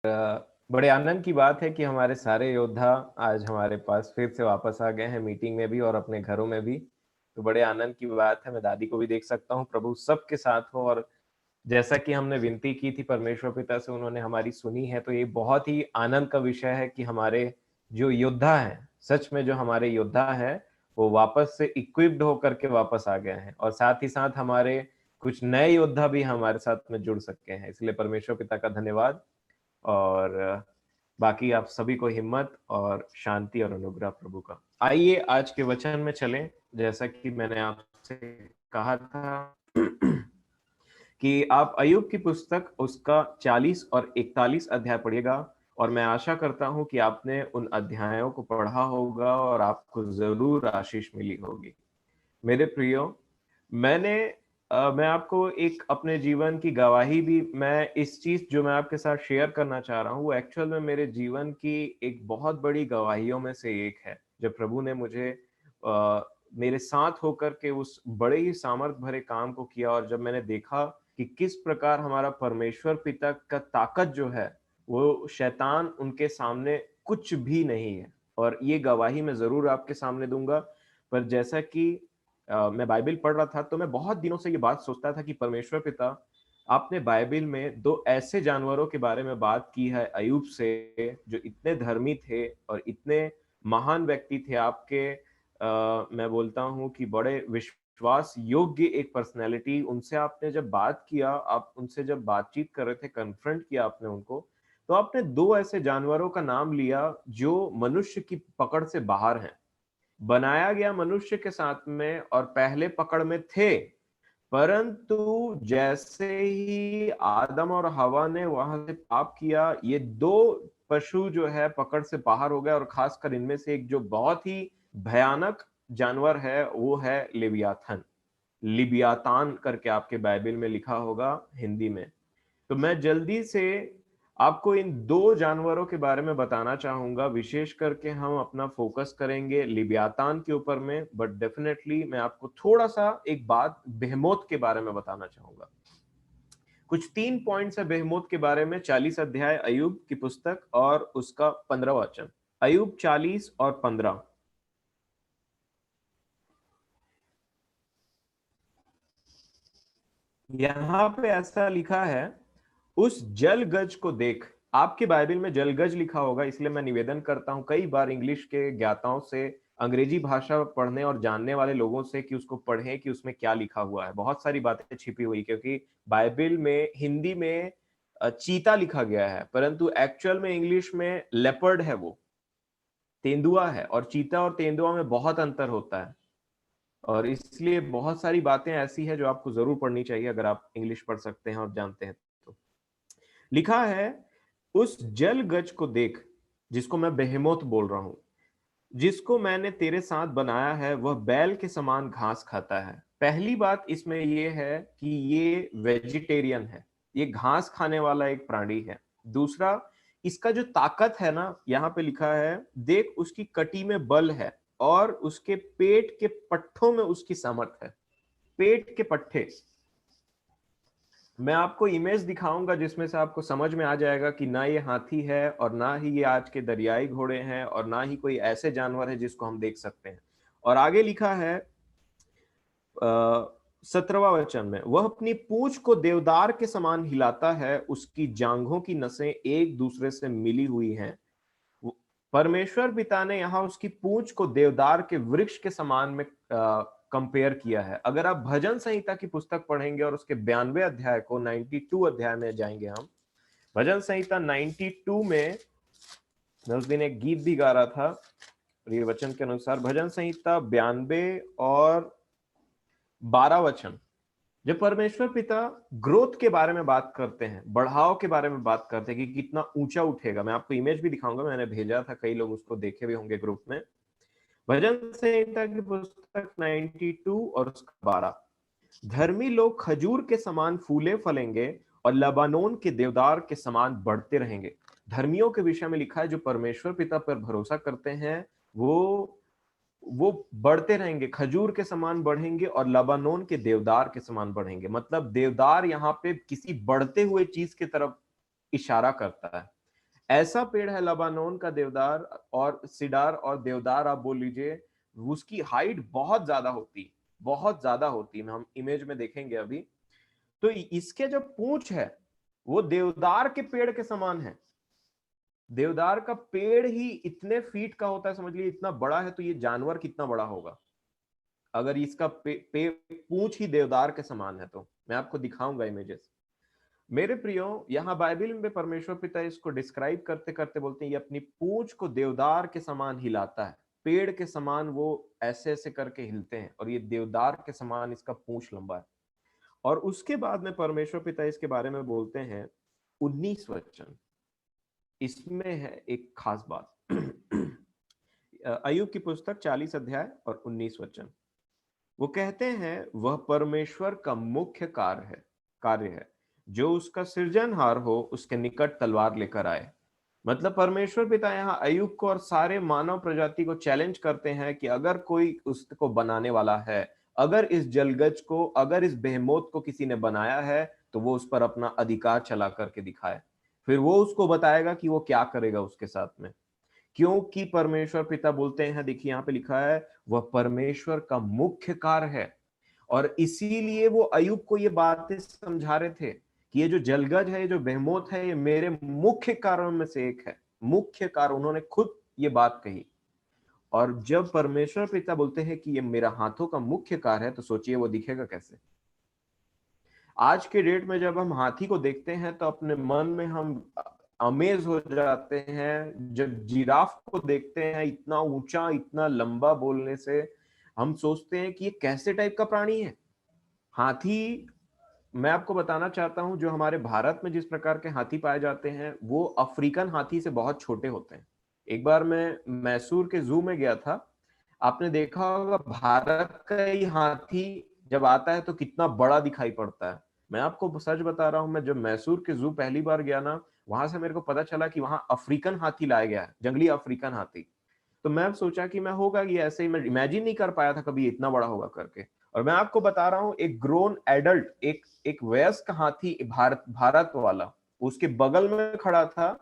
बड़े आनंद की बात है कि हमारे सारे योद्धा आज हमारे पास फिर से वापस आ गए हैं, मीटिंग में भी और अपने घरों में भी। तो बड़े आनंद की बात है, मैं दादी को भी देख सकता हूँ, प्रभु सबके साथ हो। और जैसा कि हमने विनती की थी परमेश्वर पिता से, उन्होंने हमारी सुनी है। तो ये बहुत ही आनंद का विषय है कि हमारे जो योद्धा हैं, सच में जो हमारे योद्धा हैं, वो वापस से इक्विप्ड होकर के वापस आ गए हैं, और साथ ही साथ हमारे कुछ नए योद्धा भी हमारे साथ में जुड़ सके हैं। इसलिए परमेश्वर पिता का धन्यवाद। और बाकी आप सभी को हिम्मत और शांति और अनुग्रह प्रभु का। आइए आज के वचन में चलें। जैसा कि मैंने आपसे कहा था कि आप अय्यूब की पुस्तक उसका 40 और 41 अध्याय पढ़िएगा, और मैं आशा करता हूं कि आपने उन अध्यायों को पढ़ा होगा और आपको जरूर आशीष मिली होगी। मेरे प्रियो, मैं आपको एक अपने जीवन की गवाही भी, मैं इस चीज जो मैं आपके साथ शेयर करना चाह रहा हूँ वो एक्चुअल में मेरे जीवन की एक बहुत बड़ी गवाहियों में से एक है। जब प्रभु ने मुझे मेरे साथ होकर के उस बड़े ही सामर्थ भरे काम को किया, और जब मैंने देखा कि किस प्रकार हमारा परमेश्वर पिता का ताकत जो है, वो शैतान उनके सामने कुछ भी नहीं है। और ये गवाही मैं जरूर आपके सामने दूंगा। पर जैसा कि मैं बाइबल पढ़ रहा था, तो मैं बहुत दिनों से ये बात सोचता था कि परमेश्वर पिता, आपने बाइबल में दो ऐसे जानवरों के बारे में बात की है अयूब से, जो इतने धर्मी थे और इतने महान व्यक्ति थे आपके। मैं बोलता हूं कि बड़े विश्वास योग्य एक पर्सनैलिटी, उनसे आपने जब बात किया, आप उनसे जब बातचीत कर रहे थे, कन्फ्रंट किया आपने उनको, तो आपने दो ऐसे जानवरों का नाम लिया जो मनुष्य की पकड़ से बाहर हैं, बनाया गया मनुष्य के साथ में और पहले पकड़ में थे। परंतु जैसे ही आदम और हवा ने वहां से पाप किया, ये दो पशु जो है पकड़ से बाहर हो गए। और खासकर इनमें से एक जो बहुत ही भयानक जानवर है वो है लेवियाथन, लिबियातान करके आपके बाइबल में लिखा होगा हिंदी में। तो मैं जल्दी से आपको इन दो जानवरों के बारे में बताना चाहूंगा। विशेष करके हम अपना फोकस करेंगे लिबियातान के ऊपर में, बट डेफिनेटली मैं आपको थोड़ा सा एक बात बेहमोत के बारे में बताना चाहूंगा। कुछ 3 पॉइंट्स है बेहमोत के बारे में। 40 अध्याय अयूब की पुस्तक और उसका 15 वचन। अयूब 40 और 15। यहां पे ऐसा लिखा है, उस जलगज को देख। आपके बाइबल में जलगज लिखा होगा, इसलिए मैं निवेदन करता हूं कई बार इंग्लिश के ज्ञाताओं से, अंग्रेजी भाषा पढ़ने और जानने वाले लोगों से, कि उसको पढ़ें कि उसमें क्या लिखा हुआ है। बहुत सारी बातें छिपी हुई, क्योंकि बाइबल में हिंदी में चीता लिखा गया है, परंतु एक्चुअल में इंग्लिश में लेपर्ड है, वो तेंदुआ है। और चीता और तेंदुआ में बहुत अंतर होता है, और इसलिए बहुत सारी बातें ऐसी है जो आपको जरूर पढ़नी चाहिए अगर आप इंग्लिश पढ़ सकते हैं और जानते हैं तो। लिखा है, उस जल गज को देख, जिसको मैं बेहेमोत बोल रहा हूं, जिसको मैंने तेरे साथ बनाया है, वह बैल के समान घास खाता है। पहली बात इसमें यह है कि ये वेजिटेरियन है, ये घास खाने वाला एक प्राणी है। दूसरा, इसका जो ताकत है ना, यहां पे लिखा है, देख उसकी कटी में बल है और उसके पेट के पट्ठों में उसकी सामर्थ है। पेट के पट्टे, मैं आपको इमेज दिखाऊंगा जिसमें से आपको समझ में आ जाएगा कि ना ये हाथी है और ना ही ये आज के दरियाई घोड़े हैं और ना ही कोई ऐसे जानवर है जिसको हम देख सकते हैं। और आगे लिखा है 17वां वचन में, वह अपनी पूंछ को देवदार के समान हिलाता है, उसकी जांघों की नसें एक दूसरे से मिली हुई हैं। परमेश्वर पिता ने यहाँ उसकी पूंछ को देवदार के वृक्ष के समान में कंपेयर किया है। अगर आप भजन संहिता की पुस्तक पढ़ेंगे और उसके 92 अध्याय को, 92 अध्याय में जाएंगे हम, भजन संहिता 92 में, मैं उस दिन एक गीत भी गा रहा था प्रिय वचन के अनुसार, भजन संहिता 92 और 12 वचन, जब परमेश्वर पिता ग्रोथ के बारे में बात करते हैं, बढ़ाव के बारे में बात करते हैं कि कितना ऊंचा उठेगा। मैं आपको इमेज भी दिखाऊंगा, मैंने भेजा था, कई लोग उसको देखे भी होंगे ग्रुप में। भजन संहिता की पुस्तक 92 और उसका 12, धर्मी लोग खजूर के समान फूले फलेंगे और लबानोन के देवदार के समान बढ़ते रहेंगे। धर्मियों के विषय में लिखा है, जो परमेश्वर पिता पर भरोसा करते हैं, वो बढ़ते रहेंगे, खजूर के समान बढ़ेंगे और लबानोन के देवदार के समान बढ़ेंगे। मतलब देवदार यहाँ पे किसी बढ़ते हुए चीज की तरफ इशारा करता है। ऐसा पेड़ है लबानोन का देवदार और सिडार और देवदार आप बोल लीजिए, उसकी हाइट बहुत ज्यादा होती, बहुत ज्यादा होती है, हम इमेज में देखेंगे अभी। तो इसके जो पूंछ है वो देवदार के पेड़ के समान है। देवदार का पेड़ ही इतने फीट का होता है, समझ लीजिए इतना बड़ा है, तो ये जानवर कितना बड़ा होगा अगर इसका पूंछ ही देवदार के समान है। तो मैं आपको दिखाऊंगा इमेजेस। मेरे प्रियो, यहाँ बाइबल में परमेश्वर पिता इसको डिस्क्राइब करते करते बोलते हैं ये अपनी पूंछ को देवदार के समान हिलाता है, पेड़ के समान वो ऐसे ऐसे करके हिलते हैं, और ये देवदार के समान इसका पूंछ लंबा है। और उसके बाद में परमेश्वर पिता इसके बारे में बोलते हैं 19 वचन। इसमें है एक खास बात। अय्यूब की पुस्तक 40 अध्याय और 19 वचन। वो कहते हैं वह परमेश्वर का मुख्य कार्य है, जो उसका सृजनहार हो उसके निकट तलवार लेकर आए। मतलब परमेश्वर पिता यहाँ अय्यूब को और सारे मानव प्रजाति को चैलेंज करते हैं कि अगर कोई उसको बनाने वाला है, अगर इस जलगज को, अगर इस बेहमोत को किसी ने बनाया है, तो वो उस पर अपना अधिकार चला करके दिखाए। फिर वो उसको बताएगा कि वो क्या करेगा उसके साथ में। क्योंकि परमेश्वर पिता बोलते हैं, देखिए यहाँ पे लिखा है, वह परमेश्वर का मुख्य कार्य है। और इसीलिए वो अय्यूब को ये बातें समझा रहे थे कि ये जो जलगज है, ये जो बेहमोत है, ये मेरे मुख्य कार्यों में से एक है। मुख्य कार्य, उन्होंने खुद ये बात कही। और जब परमेश्वर पिता बोलते हैं कि ये मेरा हाथों का मुख्य कार्य है, तो सोचिए वो दिखेगा कैसे। आज के डेट में जब हम हाथी को देखते हैं तो अपने मन में हम अमेज हो जाते हैं। जब जिराफ को देखते हैं, इतना ऊंचा, इतना लंबा, बोलने से हम सोचते हैं कि ये कैसे टाइप का प्राणी है। हाथी, मैं आपको बताना चाहता हूं, जो हमारे भारत में जिस प्रकार के हाथी पाए जाते हैं वो अफ्रीकन हाथी से बहुत छोटे होते हैं। एक बार मैं मैसूर के जू में गया था। आपने देखा होगा भारत का ही हाथी जब आता है तो कितना बड़ा दिखाई पड़ता है। मैं आपको सच बता रहा हूं, मैं जब मैसूर के जू पहली बार गया ना, वहां से मेरे को पता चला कि वहां अफ्रीकन हाथी लाया गया है, जंगली अफ्रीकन हाथी। तो मैं सोचा कि मैं होगा ये ऐसे ही, मैं इमेजिन नहीं कर पाया था कभी इतना बड़ा होगा करके। और मैं आपको बता रहा हूँ, एक ग्रोन एडल्ट, एक एक वयस्क हाथी, भारत वाला, उसके बगल में खड़ा था।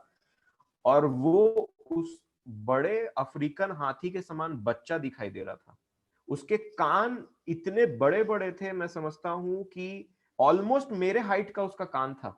और वो उस बड़े अफ्रीकन हाथी के समान बच्चा दिखाई दे रहा था। उसके कान इतने बड़े बड़े थे, मैं समझता हूं कि ऑलमोस्ट मेरे हाइट का उसका कान था।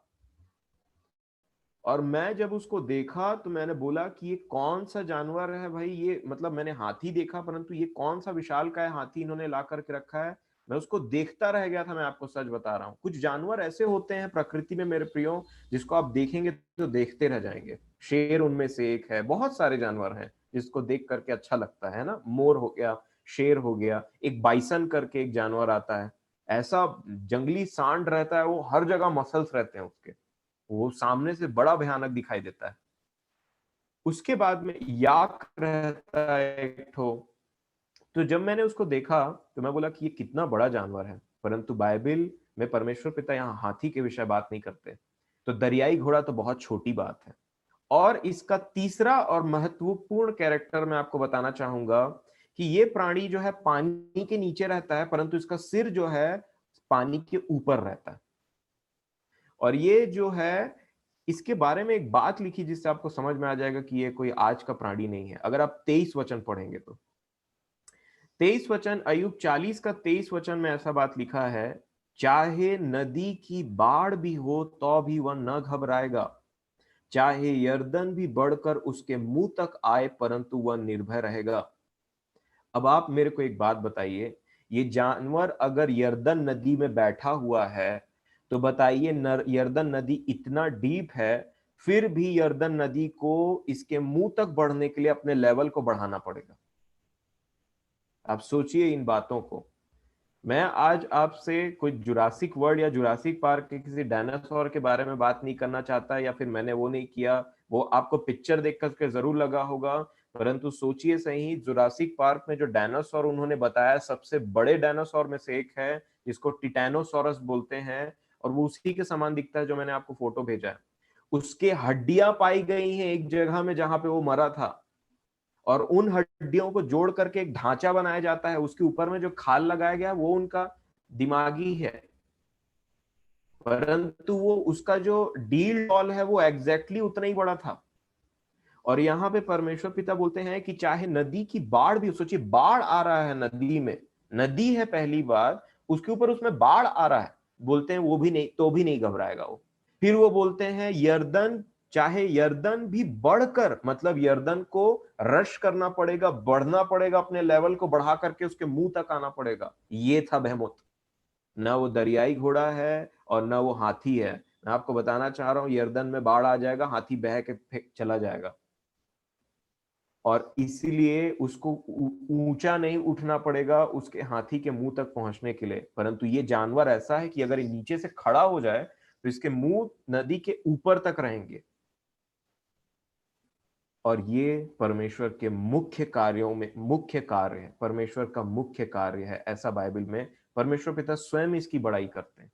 और मैं जब उसको देखा तो मैंने बोला कि ये कौन सा जानवर है भाई, ये मतलब मैंने हाथी देखा, परंतु ये कौन सा विशालकाय हाथी इन्होंने ला करके रखा है। मैं उसको देखता रह गया था। मैं आपको सच बता रहा हूँ, कुछ जानवर ऐसे होते हैं प्रकृति में मेरे प्रियो, जिसको आप देखेंगे तो देखते रह जाएंगे। शेर उनमें से एक है, बहुत सारे जानवर हैं जिसको देख करके अच्छा लगता है ना। मोर हो गया, शेर हो गया, एक बाइसन करके एक जानवर आता है, ऐसा जंगली सांड रहता है, वो हर जगह मसल्स रहते हैं उसके, वो सामने से बड़ा भयानक दिखाई देता है। उसके बाद में याक रहता है एक ठो। तो जब मैंने उसको देखा तो मैं बोला कि ये कितना बड़ा जानवर है। परंतु बाइबल में परमेश्वर पिता यहाँ हाथी के विषय बात नहीं करते। तो दरियाई घोड़ा तो बहुत छोटी बात है। और इसका तीसरा और महत्वपूर्ण कैरेक्टर मैं आपको बताना चाहूंगा कि ये प्राणी जो है पानी के नीचे रहता है, परंतु इसका सिर जो है पानी के ऊपर रहता है। और ये जो है, इसके बारे में एक बात लिखी जिससे आपको समझ में आ जाएगा कि ये कोई आज का प्राणी नहीं है। अगर आप 23 वचन पढ़ेंगे तो 23 वचन, अय्यूब 40 का 23 वचन में ऐसा बात लिखा है, चाहे नदी की बाढ़ भी हो तो भी वह न घबराएगा, चाहे यर्दन भी बढ़कर उसके मुंह तक आए परंतु वह निर्भय रहेगा। अब आप मेरे को एक बात बताइए, ये जानवर अगर यर्दन नदी में बैठा हुआ है, तो बताइए यर्दन नदी इतना डीप है, फिर भी यर्दन नदी को इसके मुंह तक बढ़ने के लिए अपने लेवल को बढ़ाना पड़ेगा। आप सोचिए इन बातों को। मैं आज आपसे कोई जुरासिक वर्ल्ड या जुरासिक पार्क के किसी डायनासोर के बारे में बात नहीं करना चाहता, या फिर मैंने वो नहीं किया, वो आपको पिक्चर देख करके जरूर लगा होगा। परंतु सोचिए सही, जुरासिक पार्क में जो डायनासोर उन्होंने बताया, सबसे बड़े डायनासोर में से एक है, जिसको टिटैनोसोरस बोलते हैं, और वो उसी के समान दिखता है जो मैंने आपको फोटो भेजा है। उसके हड्डियां पाई गई हैं एक जगह में जहां पे वो मरा था, और उन हड्डियों को जोड़ करके एक ढांचा बनाया जाता है। उसके ऊपर में जो खाल लगाया गया वो उनका दिमागी है, परंतु वो उसका जो डील डॉल है वो एग्जैक्टली उतना ही बड़ा था। और यहाँ पे परमेश्वर पिता बोलते हैं कि चाहे नदी की बाढ़ भी, सोचिए बाढ़ आ रहा है नदी में, नदी है पहली बार, उसके ऊपर उसमें बाढ़ आ रहा है, बोलते हैं वो भी नहीं, तो भी नहीं घबराएगा वो। फिर वो बोलते हैं यरदन, चाहे यरदन भी बढ़कर, मतलब यरदन को रश करना पड़ेगा, बढ़ना पड़ेगा, अपने लेवल को बढ़ा करके उसके मुंह तक आना पड़ेगा। ये था बेहेमोत। ना वो दरियाई घोड़ा है और ना वो हाथी है। मैं आपको बताना चाह रहा हूं, यरदन में बाढ़ आ जाएगा, हाथी बह के चला जाएगा, और इसीलिए उसको ऊंचा नहीं उठना पड़ेगा उसके हाथी के मुंह तक पहुंचने के लिए, परंतु ये जानवर ऐसा है कि अगर नीचे से खड़ा हो जाए तो इसके मुंह नदी के ऊपर तक रहेंगे। और ये परमेश्वर के मुख्य कार्यों में मुख्य कार्य है, परमेश्वर का मुख्य कार्य है, ऐसा बाइबल में परमेश्वर पिता स्वयं इसकी बड़ाई करते हैं।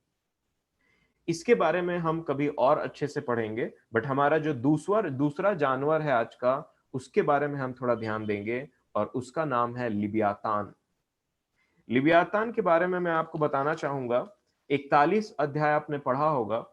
इसके बारे में हम कभी और अच्छे से पढ़ेंगे, बट हमारा जो दूसरा जानवर है आज का, उसके बारे में हम थोड़ा ध्यान देंगे, और उसका नाम है लिबियातान। लिबियातान के बारे में मैं आपको बताना चाहूंगा। 41 अध्याय आपने पढ़ा होगा।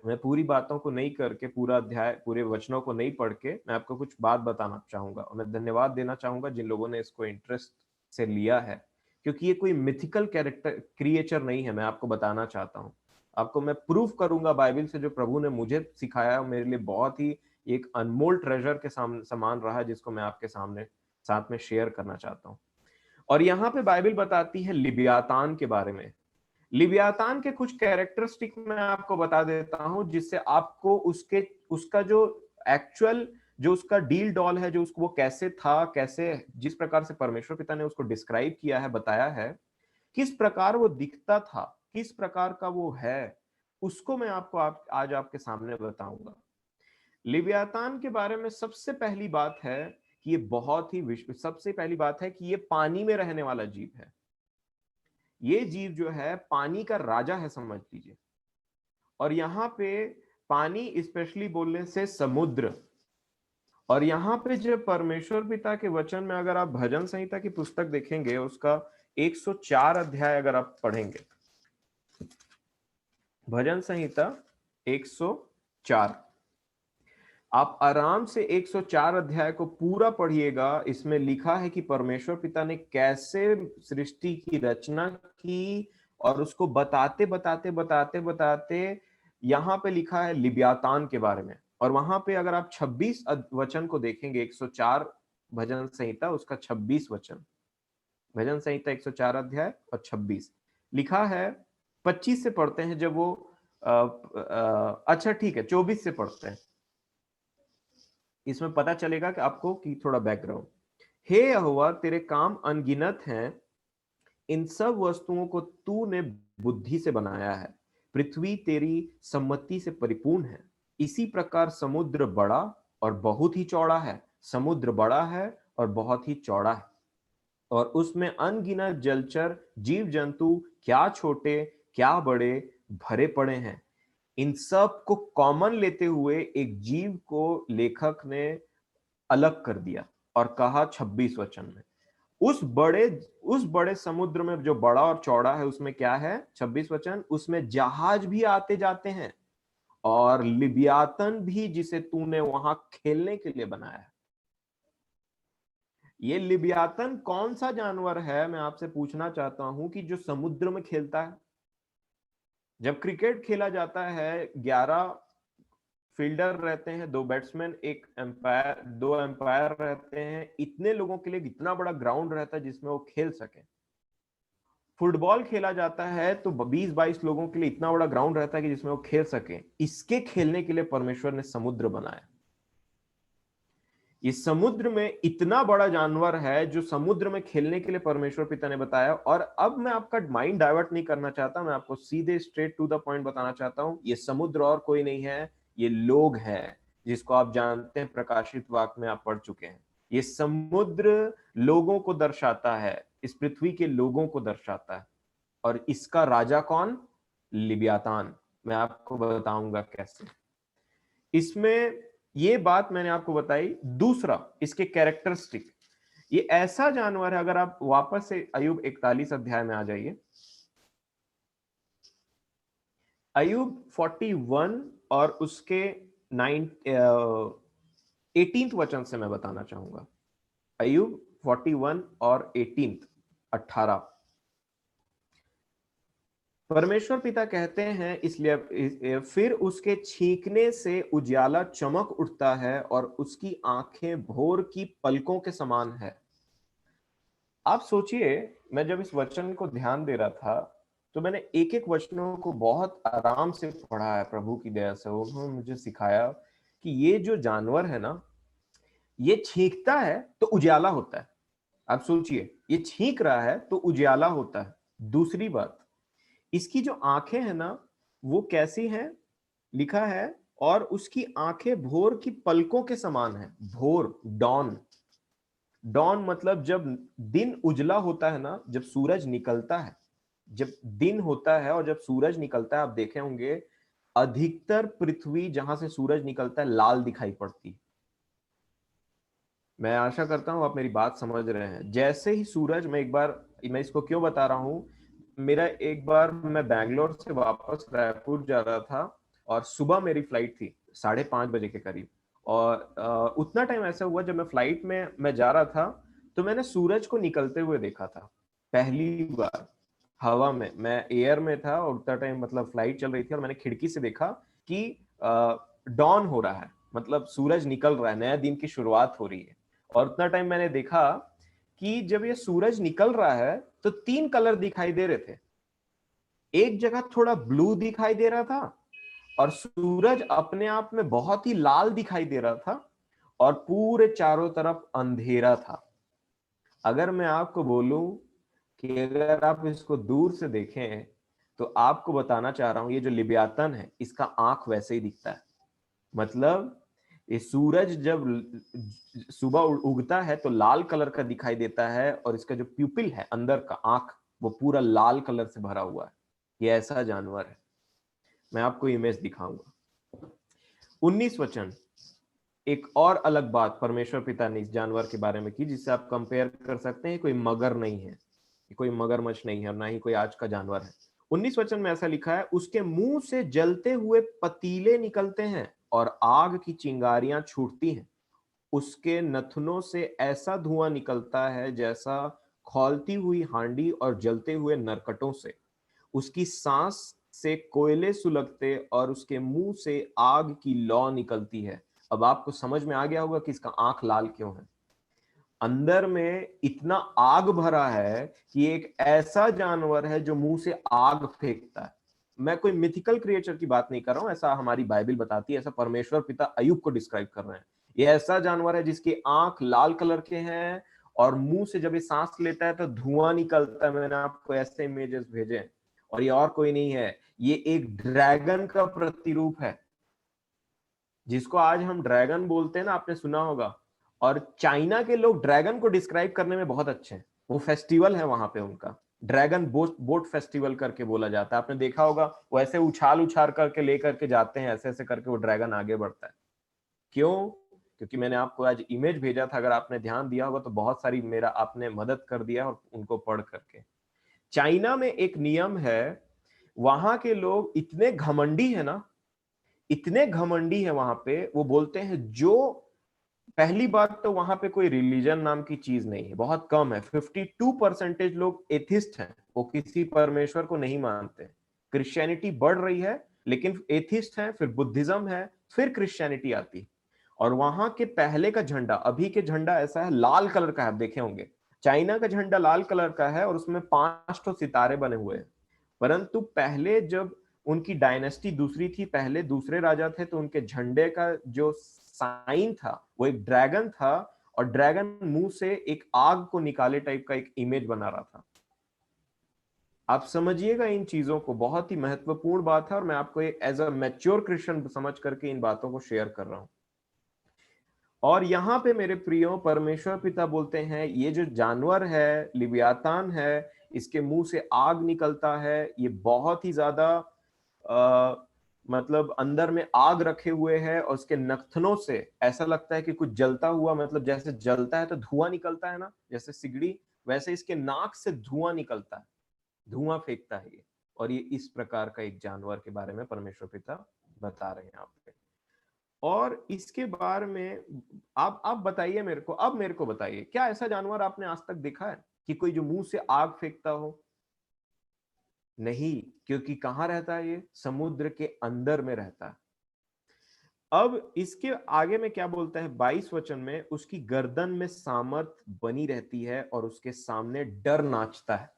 मैं पूरी बातों को नहीं करके, पूरा अध्याय, पूरे वचनों को नहीं पढ़ के, मैं आपको कुछ बात बताना चाहूंगा, और मैं धन्यवाद देना चाहूंगा जिन लोगों ने इसको इंटरेस्ट से लिया है, क्योंकि ये कोई मिथिकल कैरेक्टर क्रिएचर नहीं है। मैं आपको बताना चाहता हूँ, आपको मैं प्रूफ करूंगा बाइबल से, जो प्रभु ने मुझे सिखाया, मेरे लिए बहुत ही एक अनमोल ट्रेजर के समान रहा, जिसको मैं आपके सामने साथ में शेयर करना चाहता हूँ। और यहाँ पे बाइबल बताती है लिबियातान के बारे में। लिबियातान के कुछ कैरेक्टरिस्टिक मैं आपको बता देता हूं, जिससे आपको उसका जो एक्चुअल, जो उसका डील डॉल है, जो उसको वो कैसे था, कैसे जिस प्रकार से परमेश्वर पिता ने उसको डिस्क्राइब किया है, बताया है, किस प्रकार वो दिखता था, किस प्रकार का वो है, उसको मैं आपको आज आपके सामने बताऊंगा। लिबियातान के बारे में सबसे पहली बात है कि ये बहुत ही सबसे पहली बात है कि ये पानी में रहने वाला जीव है। ये जीव जो है पानी का राजा है, समझ लीजिए। और यहाँ पे पानी स्पेशली बोलने से समुद्र। और यहाँ पे जब परमेश्वर पिता के वचन में, अगर आप भजन संहिता की पुस्तक देखेंगे, उसका 104 अध्याय अगर आप पढ़ेंगे, भजन संहिता 104, आप आराम से 104 अध्याय को पूरा पढ़िएगा। इसमें लिखा है कि परमेश्वर पिता ने कैसे सृष्टि की रचना की, और उसको बताते बताते बताते बताते यहाँ पे लिखा है लिब्यातान के बारे में। और वहां पे अगर आप 26 वचन को देखेंगे, 104 भजन संहिता उसका 26 वचन, भजन संहिता 104 अध्याय और 26 लिखा है। 25 से पढ़ते हैं जब वो अच्छा ठीक है, 24 से पढ़ते हैं, इसमें पता चलेगा कि आपको कि थोड़ा बैकग्राउंड। हे यहोवा, तेरे काम अनगिनत हैं, इन सब वस्तुओं को तूने बुद्धि से बनाया है। पृथ्वी तेरी सम्मति से परिपूर्ण है। इसी प्रकार समुद्र बड़ा और बहुत ही चौड़ा है, समुद्र बड़ा है और बहुत ही चौड़ा है, और उसमें अनगिनत जलचर जीव जंतु, क्या छोटे क्या बड़े, भरे पड़े हैं। इन सब को कॉमन लेते हुए एक जीव को लेखक ने अलग कर दिया और कहा 26 वचन में, उस बड़े समुद्र में जो बड़ा और चौड़ा है, उसमें क्या है, 26 वचन, उसमें जहाज भी आते जाते हैं, और लिबियातन भी, जिसे तूने वहां खेलने के लिए बनाया है। ये लिबियातन कौन सा जानवर है, मैं आपसे पूछना चाहता हूं, कि जो समुद्र में खेलता है। जब क्रिकेट खेला जाता है, 11 फील्डर रहते हैं, 2 बैट्समैन, एक एम्पायर, 2 एम्पायर रहते हैं, इतने लोगों के लिए इतना बड़ा ग्राउंड रहता है जिसमें वो खेल सके। फुटबॉल खेला जाता है तो 20-22 लोगों के लिए इतना बड़ा ग्राउंड रहता है कि जिसमें वो खेल सके। इसके खेलने के लिए परमेश्वर ने समुद्र बनाया। ये समुद्र में इतना बड़ा जानवर है जो समुद्र में खेलने के लिए परमेश्वर पिता ने बताया। और अब मैं आपका माइंड डाइवर्ट नहीं करना चाहता, मैं आपको सीधे स्ट्रेट टू द पॉइंट बताना चाहता हूं। ये समुद्र और कोई नहीं है, ये लोग हैं, जिसको आप जानते हैं, प्रकाशित वाक्य में आप पढ़ चुके हैं। ये समुद्र लोगों को दर्शाता है, इस पृथ्वी के लोगों को दर्शाता है। और इसका राजा कौन, लिबियातान। मैं आपको बताऊंगा कैसे। इसमें ये बात मैंने आपको बताई। दूसरा, इसके कैरेक्टरिस्टिक, ये ऐसा जानवर है, अगर आप वापस से अय्यूब 41 अध्याय में आ जाइए, अय्यूब 41 और उसके 9 18th वचन से मैं बताना चाहूंगा। अय्यूब 41 और 18, 18। परमेश्वर पिता कहते हैं, इसलिए फिर उसके छींकने से उजाला चमक उठता है और उसकी आंखें भोर की पलकों के समान है। आप सोचिए, मैं जब इस वचन को ध्यान दे रहा था तो मैंने एक एक वचनों को बहुत आराम से पढ़ा है। प्रभु की दया से उन्होंने मुझे सिखाया कि ये जो जानवर है ना, ये छींकता है तो उजाला होता है। आप सोचिए, ये छींक रहा है तो उजाला होता है। दूसरी बात, इसकी जो आंखें हैं ना, वो कैसी हैं? लिखा है, और उसकी आंखें भोर की पलकों के समान है। भोर, डॉन। डॉन मतलब जब दिन उजला होता है ना, जब सूरज निकलता है, जब दिन होता है और जब सूरज निकलता है, आप देखे होंगे अधिकतर पृथ्वी जहां से सूरज निकलता है लाल दिखाई पड़ती है। मैं आशा करता हूं आप मेरी बात समझ रहे हैं। जैसे ही सूरज, मैं इसको क्यों बता रहा हूं, मेरा एक बार मैं बैंगलोर से वापस रायपुर जा रहा था और सुबह मेरी फ्लाइट थी 5:30 बजे के करीब। और उतना टाइम ऐसा हुआ, जब मैं फ्लाइट में मैं जा रहा था तो मैंने सूरज को निकलते हुए देखा था पहली बार हवा में। मैं एयर में था और उतना टाइम मतलब फ्लाइट चल रही थी और मैंने खिड़की से देखा कि डॉन हो रहा है, मतलब सूरज निकल रहा है, नया दिन की शुरुआत हो रही है। और उतना टाइम मैंने देखा कि जब ये सूरज निकल रहा है तो तीन कलर दिखाई दे रहे थे। एक जगह थोड़ा ब्लू दिखाई दे रहा था और सूरज अपने आप में बहुत ही लाल दिखाई दे रहा था और पूरे चारों तरफ अंधेरा था। अगर मैं आपको बोलूं कि अगर आप इसको दूर से देखें तो आपको बताना चाह रहा हूं, ये जो लिब्यातन है इसका आंख वैसे ही दिखता है। मतलब ये सूरज जब सुबह उगता है तो लाल कलर का दिखाई देता है और इसका जो प्यूपिल है अंदर का आंख, वो पूरा लाल कलर से भरा हुआ है। ये ऐसा जानवर है। मैं आपको इमेज दिखाऊंगा। 19 वचन, एक और अलग बात परमेश्वर पिता ने इस जानवर के बारे में की जिससे आप कंपेयर कर सकते हैं। कोई मगर नहीं है, कोई मगरमच्छ नहीं है और ना ही कोई आज का जानवर है। 19 वचन में ऐसा लिखा है, उसके मुंह से जलते हुए पतीले निकलते हैं और आग की चिंगारियां छूटती हैं। उसके नथनों से ऐसा धुआं निकलता है जैसा खौलती हुई हांडी और जलते हुए नरकटों से। उसकी सांस से कोयले सुलगते और उसके मुंह से आग की लौ निकलती है। अब आपको समझ में आ गया होगा कि इसका आंख लाल क्यों है। अंदर में इतना आग भरा है कि एक ऐसा जानवर है जो मुंह से आग फेंकता है। मैं कोई मिथिकल क्रिएचर की बात नहीं कर रहा हूं, ऐसा हमारी बाइबल बताती है, ऐसा परमेश्वर पिता अय्यूब को डिस्क्राइब कर रहे हैं। ये ऐसा जानवर है जिसकी आंख लाल कलर के हैं और मुंह से जब ये सांस लेता है तो धुआं निकलता है। मैंने आपको ऐसे इमेजेस भेजे हैं। और ये और कोई नहीं है, ये एक ड्रैगन का प्रतिरूप है, जिसको आज हम ड्रैगन बोलते हैं ना, आपने सुना होगा। और चाइना के लोग ड्रैगन को डिस्क्राइब करने में बहुत अच्छे हैं। वो फेस्टिवल है वहां पे उनका, ड्रैगन बोट फेस्टिवल करके बोला जाता है। आपने देखा होगा, वो ऐसे उछाल उछाल करके लेकर के जाते हैं, ऐसे ऐसे करके वो ड्रैगन आगे बढ़ता है। क्यों? क्योंकि मैंने आपको आज इमेज भेजा था, अगर आपने ध्यान दिया होगा तो बहुत सारी मेरा आपने मदद कर दिया और उनको पढ़ करके। चाइना में एक नियम है, वहां के लोग इतने घमंडी है ना, इतने घमंडी है वहां पे, वो बोलते हैं जो, पहली बात तो वहां पे कोई रिलीजन नाम की चीज नहीं है, बहुत कम है। 52% लोग एथिस्ट हैं, वो किसी परमेश्वर को नहीं मानते। क्रिश्चियनिटी बढ़ रही है लेकिन एथिस्ट है, फिर बुद्धिज्म है, फिर क्रिश्चियनिटी आती। और वहां के पहले का झंडा, अभी के झंडा ऐसा है लाल कलर का है, आप देखे होंगे। चाइना का झंडा लाल कलर का है और उसमें 5 तो सितारे बने हुए हैं। परंतु पहले जब उनकी डायनेस्टी दूसरी थी, पहले दूसरे राजा थे, तो उनके झंडे का जो साइन था वो एक ड्रैगन था और ड्रैगन मुंह से एक आग को निकाले टाइप का एक इमेज बना रहा था। आप समझिएगा इन चीजों को, बहुत ही महत्वपूर्ण बात है और मैं आपको एक एज अ मैच्योर क्रिश्चियन समझ करके इन बातों को शेयर कर रहा हूं। और यहां पे मेरे प्रियो, परमेश्वर पिता बोलते हैं ये जो जानवर है, लिव्यातान है, इसके मुंह से आग निकलता है। ये बहुत ही ज्यादा मतलब अंदर में आग रखे हुए है और उसके नखनों से ऐसा लगता है कि कुछ जलता हुआ, मतलब जैसे जलता है तो धुआं निकलता है ना, जैसे सिगड़ी, वैसे इसके नाक से धुआं निकलता है, धुआं फेंकता है ये। और ये इस प्रकार का एक जानवर के बारे में परमेश्वर पिता बता रहे हैं आप पे। और इसके बारे में आप बताइए मेरे को, अब मेरे को बताइए, क्या ऐसा जानवर आपने आज तक देखा है कि कोई जो मुंह से आग फेंकता हो? नहीं, क्योंकि कहां रहता है ये? समुद्र के अंदर में रहता है। अब इसके आगे में क्या बोलता है 22 वचन में, उसकी गर्दन में सामर्थ बनी रहती है और उसके सामने डर नाचता है।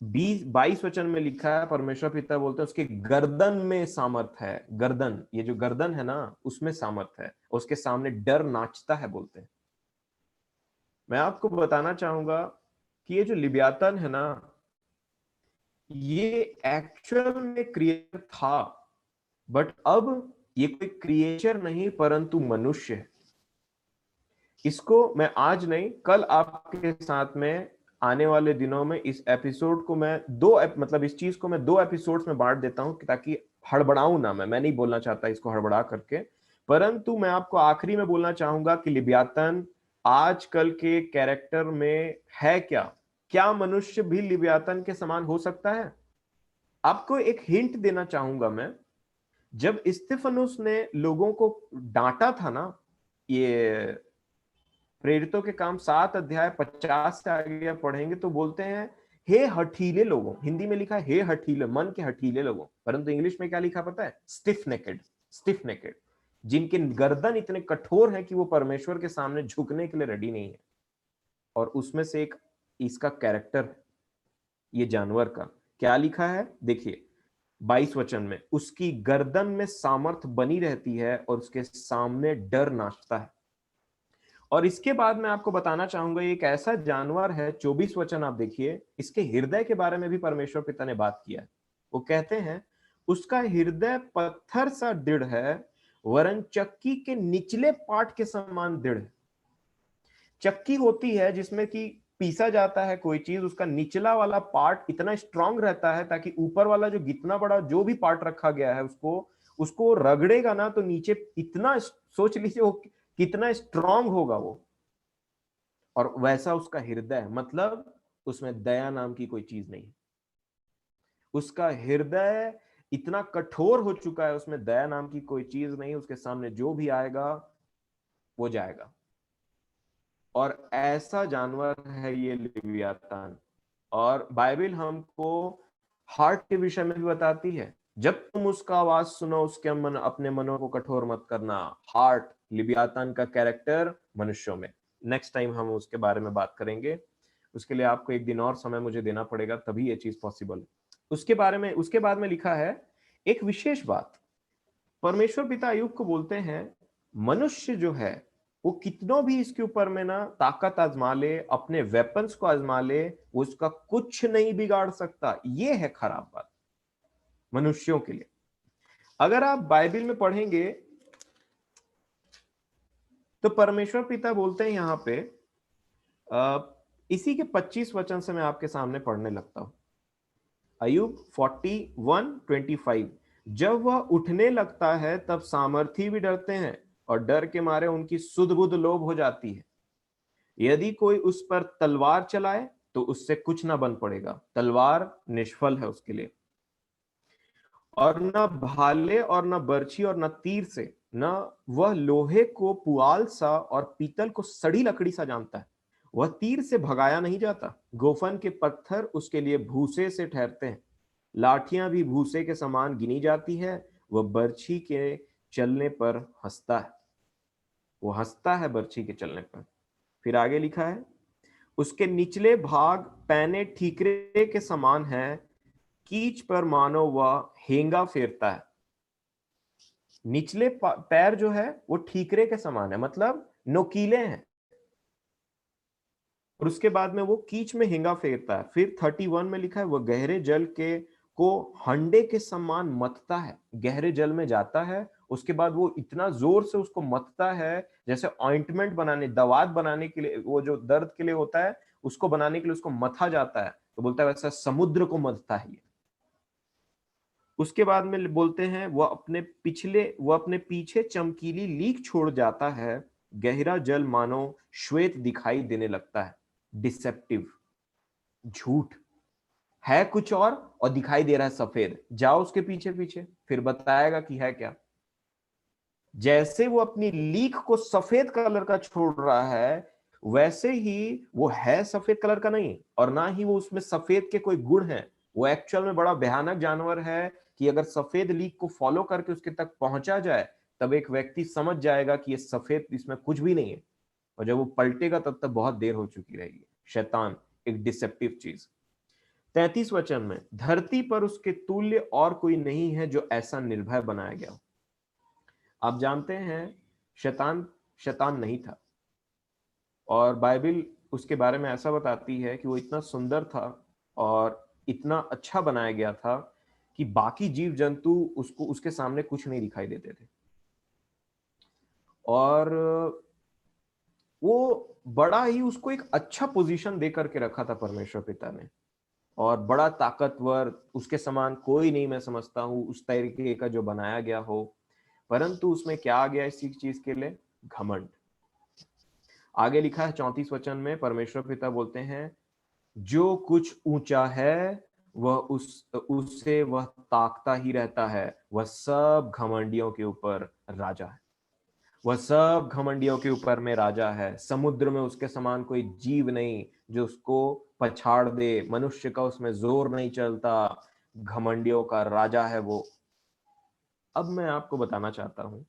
22 वचन में लिखा है, परमेश्वर पिता बोलते हैं उसके गर्दन में सामर्थ है। गर्दन, ये जो गर्दन है ना, उसमें सामर्थ है, उसके सामने डर नाचता है बोलते हैं। मैं आपको बताना चाहूंगा कि ये जो लिब्यातन है ना, ये एक्चुअल में क्रिएटर था, बट अब ये कोई क्रिएचर नहीं परंतु मनुष्य है। इसको मैं आज नहीं, कल आपके साथ में आने वाले दिनों में इस एपिसोड को मैं मतलब इस चीज को मैं 2 एपिसोड्स में बांट देता हूं ताकि हड़बड़ाऊं ना। मैं नहीं बोलना चाहता इसको हड़बड़ा करके, परंतु मैं आपको आखिरी में बोलना चाहूंगा कि लिब्यातन आजकल के कैरेक्टर में है क्या? क्या मनुष्य भी लिब्यातन के समान हो सकता है? आपको एक हिंट देना चाहूंगा मैं। जब स्तिफनुस ने लोगों को डांटा था ना, ये प्रेरितों के काम 7 अध्याय 50 से आगे पढ़ेंगे तो बोलते हैं, हे हठीले लोगों, हिंदी में लिखा है हे हठीले, मन के हठीले लोगों, परंतु इंग्लिश में क्या लिखा पता है? Stiff naked. स्टिफ नेकेड, जिनके गर्दन इतने कठोर है कि वो परमेश्वर के सामने झुकने के लिए रेडी नहीं है। और उसमें से एक इसका कैरेक्टर है, ये जानवर का। क्या लिखा है देखिए 22 वचन में, उसकी गर्दन में सामर्थ बनी रहती है और उसके सामने डर नाचता है। और इसके बाद मैं आपको बताना चाहूंगा एक ऐसा जानवर है, 24 वचन आप देखिए, इसके हृदय के बारे में भी परमेश्वर पिता ने बात किया है। वो कहते हैं उसका हृदय पत्थर सा दृढ़ है, वरन चक्की के निचले पार्ट के समान दृढ़ है। चक्की होती है जिसमें कि पीसा जाता है कोई चीज, उसका निचला वाला पार्ट इतना स्ट्रांग रहता है ताकि ऊपर वाला जो जितना बड़ा जो भी पार्ट रखा गया है उसको उसको रगड़ेगा ना तो नीचे इतना, सोच लीजिए वो कितना स्ट्रांग होगा वो। और वैसा उसका हृदय है, मतलब उसमें दया नाम की कोई चीज नहीं। उसका हृदय इतना कठोर हो चुका है, उसमें दया नाम की कोई चीज नहीं। उसके सामने जो भी आएगा वो जाएगा। और ऐसा जानवर है ये लिव्यातान। और बाइबल हमको हार्ट के विषय में भी बताती है, जब तुम उसका आवाज सुनो उसके मन अपने मनों को कठोर मत करना। हार्ट, लिव्यातान का कैरेक्टर मनुष्यों में। नेक्स्ट टाइम हम उसके बारे में बात करेंगे। उसके लिए आपको एक दिन और समय मुझे देना पड़ेगा, तभी ये चीज पॉसिबल। उसके बारे में उसके बाद में लिखा है एक विशेष बात। परमेश्वर पिता अय्यूब को बोलते हैं मनुष्य जो है वो कितनों भी इसके ऊपर में ना ताकत आजमा ले, अपने वेपन्स को आजमा ले, वो उसका कुछ नहीं बिगाड़ सकता। ये है खराब बात मनुष्यों के लिए। अगर आप बाइबल में पढ़ेंगे तो परमेश्वर पिता बोलते हैं यहां पे, इसी के 25 वचन से मैं आपके सामने पढ़ने लगता हूं। अय्यूब 41:25, जब वह उठने लगता है तब सामर्थी भी डरते हैं और डर के मारे उनकी सुध बुध लोभ हो जाती है। यदि कोई उस पर तलवार चलाए तो उससे कुछ ना बन पड़ेगा, तलवार निष्फल है उसके लिए। और न भाले और न बर्छी और न तीर से, न वह लोहे को पुआल सा और पीतल को सड़ी लकड़ी सा जानता है। वह तीर से भगाया नहीं जाता, गोफन के पत्थर उसके लिए भूसे से ठहरते हैं। लाठियां भी भूसे के समान गिनी जाती है। वह बर्छी के चलने पर हंसता है, वो हंसता है बर्छी के चलने पर। फिर आगे लिखा है उसके निचले भाग पैने ठीकरे के समान है, कीच पर मानो वह हेंगा फेरता है। निचले पैर जो है वो ठीकरे के समान है, मतलब नोकीले हैं। और उसके बाद में वो कीच में हेंगा फेरता है। फिर 31 में लिखा है वह गहरे जल के को हंडे के समान मथता है। गहरे जल में जाता है, उसके बाद वो इतना जोर से उसको मथता है जैसे ऑइंटमेंट बनाने, दवात बनाने के लिए, वो जो दर्द के लिए होता है उसको बनाने के लिए उसको मथा जाता है। तो बोलता है वैसा समुद्र को मथता है ये। उसके बाद में बोलते हैं वह अपने पीछे चमकीली लीक छोड़ जाता है। गहरा जल मानो श्वेत दिखाई देने लगता है। डिसेप्टिव, झूठ है कुछ और दिखाई दे रहा है सफेद। जाओ उसके पीछे पीछे, फिर बताएगा कि है क्या। जैसे वो अपनी लीक को सफेद कलर का छोड़ रहा है, वैसे ही वो है सफेद कलर का नहीं, और ना ही वो उसमें सफेद के कोई गुण हैं। वो एक्चुअल में बड़ा भयानक जानवर है कि अगर सफेद लीक को फॉलो करके उसके तक पहुंचा जाए, तब एक व्यक्ति समझ जाएगा कि ये सफेद, इसमें कुछ भी नहीं है, और जब वो पलटेगा तब तक बहुत देर हो चुकी रहेगी। शैतान एक डिसेप्टिव चीज। 33 वचन में, धरती पर उसके तुल्य और कोई नहीं है जो ऐसा निर्भय बनाया गया हो। आप जानते हैं, शैतान शैतान नहीं था, और बाइबल उसके बारे में ऐसा बताती है कि वो इतना सुंदर था और इतना अच्छा बनाया गया था कि बाकी जीव जंतु उसको, उसके सामने कुछ नहीं दिखाई देते थे। और वो बड़ा ही, उसको एक अच्छा पोजीशन दे करके रखा था परमेश्वर पिता ने, और बड़ा ताकतवर, उसके समान कोई नहीं मैं समझता हूं उस तरीके का जो बनाया गया हो। परंतु उसमें क्या आ गया इसी चीज के लिए? घमंड। आगे लिखा है 34 वचन में, परमेश्वर पिता बोलते हैं, जो कुछ ऊंचा है वह उससे वह ताकता ही रहता है, वह सब घमंडियों के ऊपर राजा है। वह सब घमंडियों के ऊपर में राजा है। समुद्र में उसके समान कोई जीव नहीं जो उसको पछाड़ दे, मनुष्य का उसमें जोर नहीं चलता। घमंडियों का राजा है वो। अब मैं आपको बताना चाहता हूं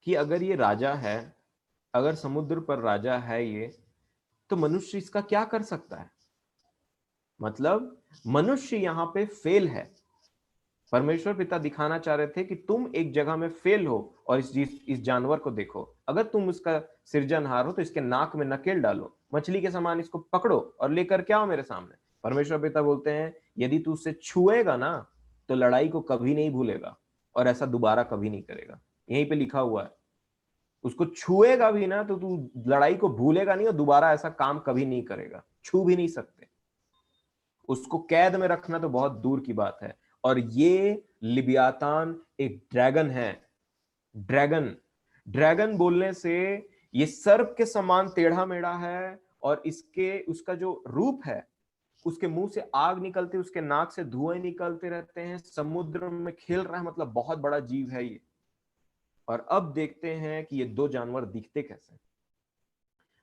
कि अगर ये राजा है, अगर समुद्र पर राजा है ये, तो मनुष्य इसका क्या कर सकता है? मतलब मनुष्य यहां पे फेल है। परमेश्वर पिता दिखाना चाह रहे थे कि तुम एक जगह में फेल हो, और इस जानवर को देखो। अगर तुम उसका सृजनहार हो तो इसके नाक में नकेल डालो, मछली के समान इसको पकड़ो और लेकर के आओ मेरे सामने। परमेश्वर पिता बोलते हैं, यदि तू उससे छुएगा ना, तो लड़ाई को कभी नहीं भूलेगा, और ऐसा दोबारा कभी नहीं करेगा। यहीं पे लिखा हुआ है, उसको छुएगा भी ना तो तू लड़ाई को भूलेगा नहीं, और दोबारा ऐसा काम कभी नहीं करेगा। छू भी नहीं सकते। उसको कैद में रखना तो बहुत दूर की बात है। और ये लिबियातान एक ड्रैगन है। ड्रैगन, ड्रैगन बोलने से ये सर्प के समान टेढ़ा मेढ़ा है, और इसके, उसका जो रूप है, उसके मुंह से आग निकलती, उसके नाक से धुएं निकलते रहते हैं, समुद्र में खेल रहा है, मतलब बहुत बड़ा जीव है ये। और अब देखते हैं कि ये दो जानवर दिखते कैसे।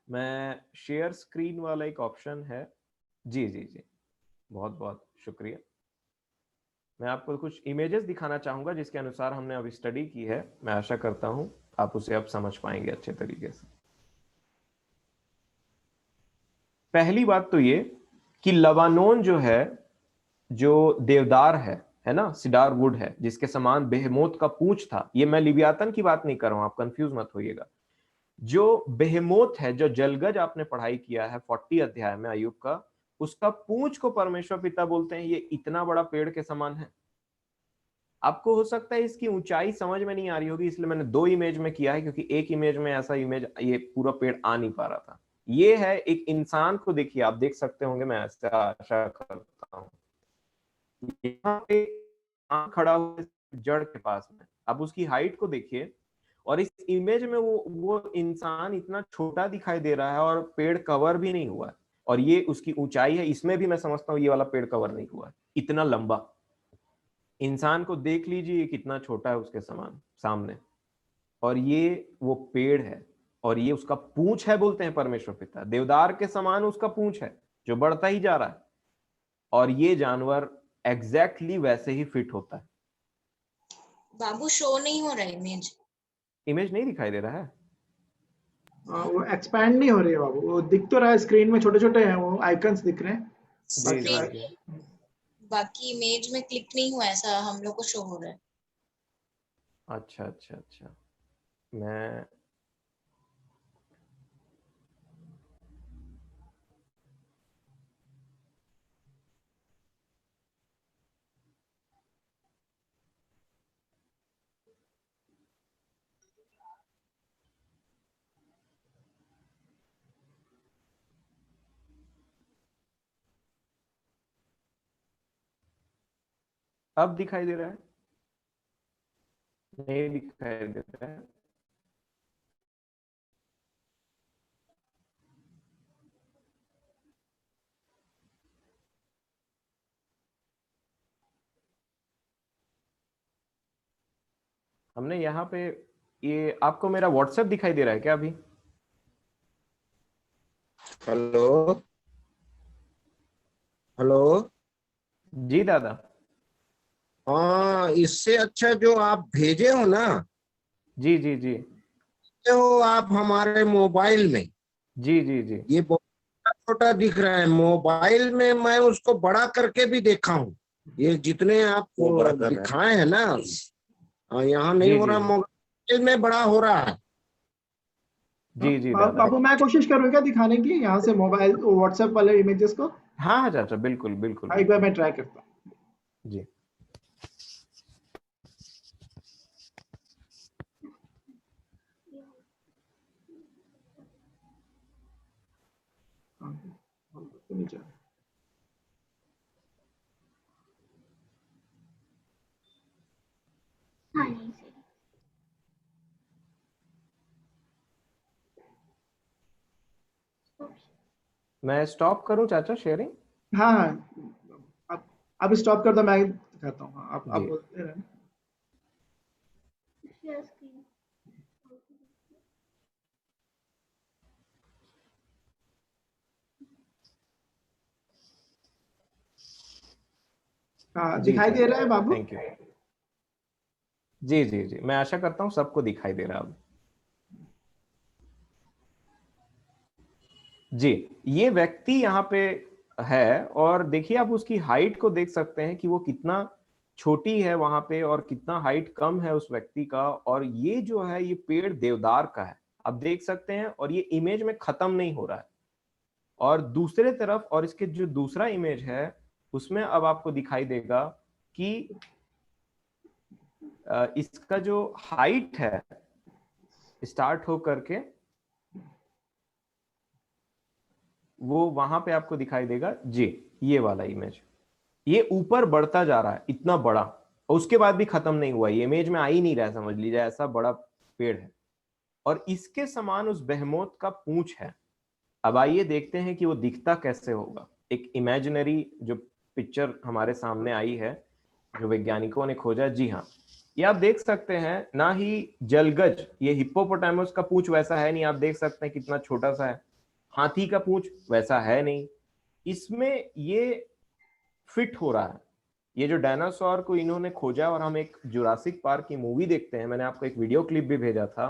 मैं शेयर स्क्रीन वाला एक ऑप्शन है। जी जी जी, बहुत बहुत शुक्रिया। मैं आपको कुछ इमेजेस दिखाना चाहूंगा जिसके अनुसार हमने अभी स्टडी की है। मैं आशा करता हूं आप उसे अब समझ पाएंगे अच्छे तरीके से। पहली बात तो ये कि लबानोन जो है, जो देवदार है ना, सिडार वुड है, जिसके समान बेहेमोत का पूंछ था। ये मैं लिबियातन की बात नहीं कर रहा हूं, आप कंफ्यूज मत होइएगा। जो बेहेमोत है, जो जलगज आपने पढ़ाई किया है 40 अध्याय में अय्यूब का, उसका पूंछ को परमेश्वर पिता बोलते हैं ये इतना बड़ा पेड़ के समान है। आपको हो सकता है इसकी ऊंचाई समझ में नहीं आ रही होगी, इसलिए मैंने दो इमेज में किया है, क्योंकि एक इमेज में ऐसा इमेज ये पूरा पेड़ आ नहीं पा रहा था। ये है एक इंसान को, देखिए आप देख सकते होंगे, मैं ऐसा आशा करता हूँ। यहाँ पे इंसान खड़ा हुआ है जड़ के पास में, अब उसकी हाइट को देखिए, और इस इमेज में वो इंसान इतना छोटा दिखाई दे रहा है, और पेड़ कवर भी नहीं हुआ है। और ये उसकी ऊंचाई है, इसमें भी मैं समझता हूँ ये वाला पेड़ कवर नहीं हुआ है, इतना लंबा। इंसान को देख लीजिए कितना छोटा है उसके समान सामने, और ये वो पेड़ है, और ये उसका पूंछ है, बोलते हैं परमेश्वर पिता, देवदार के समान उसका पूंछ है जो बढ़ता ही जा रहा है। और ये जानवर एग्जैक्टली वैसे ही फिट होता है। बाबू शो नहीं हो रहा इमेज। इमेज नहीं दिखाई दे रहा है? वो एक्सपैंड नहीं हो रही है बाबू, वो दिख तो रहा है स्क्रीन में, छोटे छोटे हैं वो आइकन्स दिख रहे हैं। जी बाकी जी स्क्रीन जी। बाकी इमेज में क्लिक नहीं हुआ, ऐसा हम लोग को शो हो रहा है। अच्छा अच्छा अच्छा। मैं अब दिखाई दे रहा है? नहीं दिखाई दे रहा है। हमने यहाँ पे, ये आपको मेरा व्हाट्सएप दिखाई दे रहा है क्या अभी? Hello hello. जी दादा। हाँ, इससे अच्छा जो आप भेजे हो ना, जी जी जी ये हो आप हमारे मोबाइल में, जी जी जी ये बहुत छोटा दिख रहा है। मोबाइल में मैं उसको बड़ा करके भी देखा हूँ। ये जितने आप दिखाए हैं ना, यहाँ नहीं जी हो जी रहा, मोबाइल में बड़ा हो रहा है। जी जी दादा। बाबू मैं कोशिश करूँ क्या दिखाने की यहाँ से मोबाइल व्हाट्सएप वाले इमेजेस को? हाँ हाँ चाचा, बिल्कुल बिल्कुल एक बार बिल्कुल। मैं ट्राई करता हूँ। जी हाँ, तो नीचे। हाँ यहीं से। मैं स्टॉप करूं चाचा शेयरिंग? हाँ हाँ, अब स्टॉप कर दो, मैं दिखाता हूँ। हाँ, आप जी बोलते रहे। Share screen. हाँ, जी दिखाई दे रहा है चाचा, बाबू? Thank you. जी जी जी, मैं आशा करता हूँ सबको दिखाई दे रहा अब। जी, ये व्यक्ति यहाँ पे है, और देखिए आप उसकी हाइट को देख सकते हैं कि वो कितना छोटी है वहां पे, और कितना हाइट कम है उस व्यक्ति का। और ये जो है, ये पेड़ देवदार का है, आप देख सकते हैं, और ये इमेज में खत्म नहीं हो रहा है। और दूसरे तरफ, और इसके जो दूसरा इमेज है, उसमें अब आपको दिखाई देगा कि इसका जो हाइट है स्टार्ट हो करके, वो वहां पे आपको दिखाई देगा जी, ये वाला इमेज, ये ऊपर बढ़ता जा रहा है इतना बड़ा, और उसके बाद भी खत्म नहीं हुआ, ये इमेज में आ ही नहीं रहा है, समझ लीजिए ऐसा बड़ा पेड़ है। और इसके समान उस बेहमोत का पूंछ है। अब आइए देखते हैं कि वो दिखता कैसे होगा। एक इमेजिनरी जो पिक्चर हमारे सामने आई है, जो वैज्ञानिकों ने खोजा, जी हाँ, ये आप देख सकते हैं ना ही जलगज, ये हिप्पोपोटामस का पूंछ वैसा है नहीं, आप देख सकते हैं कितना छोटा सा है। हाथी का पूंछ वैसा है नहीं, इसमें ये फिट हो रहा है। ये जो डायनासोर को इन्होंने खोजा, और हम एक जुरासिक पार्क की मूवी देखते हैं, मैंने आपको एक वीडियो क्लिप भी भेजा था,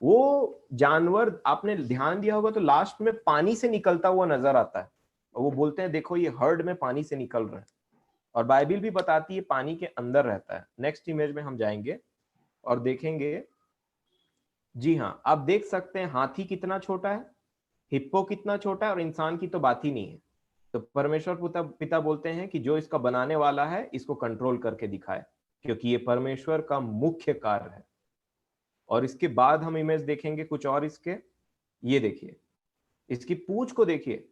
वो जानवर आपने ध्यान दिया होगा तो लास्ट में पानी से निकलता हुआ नजर आता है, और वो बोलते हैं देखो ये हर्ड में पानी से निकल रहे हैं, और बाइबिल भी बताती है पानी के अंदर रहता है। नेक्स्ट इमेज में हम जाएंगे और देखेंगे। जी हाँ, आप देख सकते हैं हाथी कितना छोटा है, हिप्पो कितना छोटा है, और इंसान की तो बात ही नहीं है। तो परमेश्वर पिता बोलते हैं कि जो इसका बनाने वाला है इसको कंट्रोल करके दिखाए, क्योंकि ये परमेश्वर का मुख्य कार्य है। और इसके बाद हम इमेज देखेंगे कुछ और इसके, ये देखिए, इसकी पूंछ को देखिए,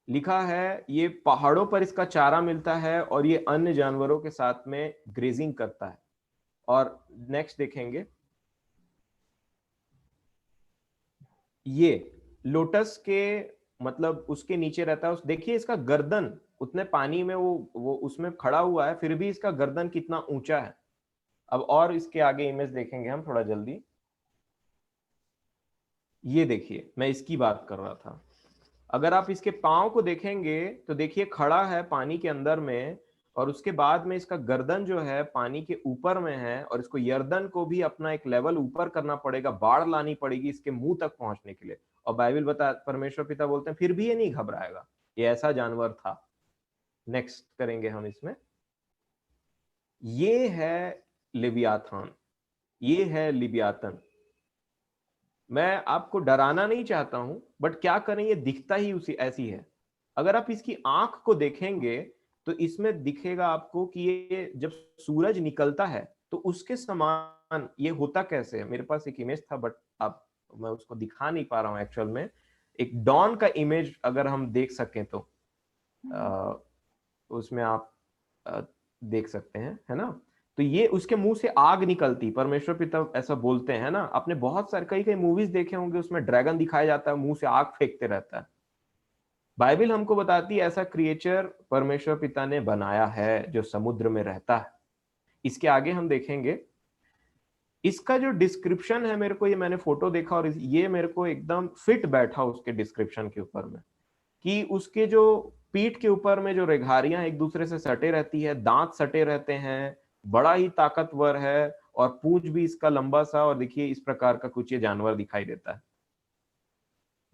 लिखा है ये पहाड़ों पर इसका चारा मिलता है, और ये अन्य जानवरों के साथ में ग्रेजिंग करता है। और नेक्स्ट देखेंगे, ये लोटस के मतलब उसके नीचे रहता है, उस देखिए इसका गर्दन उतने पानी में वो उसमें खड़ा हुआ है, फिर भी इसका गर्दन कितना ऊंचा है। अब और इसके आगे इमेज देखेंगे हम थोड़ा जल्दी, ये देखिए मैं इसकी बात कर रहा था। अगर आप इसके पांव को देखेंगे तो देखिए खड़ा है पानी के अंदर में, और उसके बाद में इसका गर्दन जो है पानी के ऊपर में है, और इसको गर्दन को भी अपना एक लेवल ऊपर करना पड़ेगा, बाढ़ लानी पड़ेगी इसके मुंह तक पहुंचने के लिए। और बाइबल बता, परमेश्वर पिता बोलते हैं फिर भी ये नहीं घबराएगा, ये ऐसा जानवर था। नेक्स्ट करेंगे हम इसमें, ये है लिव्याथान, ये है लिव्यातन। मैं आपको डराना नहीं चाहता हूं, बट क्या करें, ये दिखता ही उसी ऐसी है। अगर आप इसकी आंख को देखेंगे तो इसमें दिखेगा आपको कि ये जब सूरज निकलता है तो उसके समान ये होता कैसे है। मेरे पास एक इमेज था, बट आप, मैं उसको दिखा नहीं पा रहा हूं एक्चुअल में। एक डॉन का इमेज अगर हम देख सकें तो उसमें आप देख सकते हैं, है ना। तो ये उसके मुंह से आग निकलती, परमेश्वर पिता ऐसा बोलते हैं ना। आपने बहुत सारे कई कई मूवीज देखे होंगे, उसमें ड्रैगन दिखाया जाता है, मुंह से आग फेंकते रहता है। बाइबल हमको बताती है ऐसा क्रिएचर परमेश्वर पिता ने बनाया है जो समुद्र में रहता है। इसके आगे हम देखेंगे, इसका जो डिस्क्रिप्शन है मेरे को, ये मैंने फोटो देखा और ये मेरे को एकदम फिट बैठा उसके डिस्क्रिप्शन के ऊपर में, कि उसके जो पीठ के ऊपर में जो रेघारियां एक दूसरे से सटे रहती है, दांत सटे रहते हैं, बड़ा ही ताकतवर है और पूंछ भी इसका लंबा सा, और देखिए इस प्रकार का कुछ ये जानवर दिखाई देता है।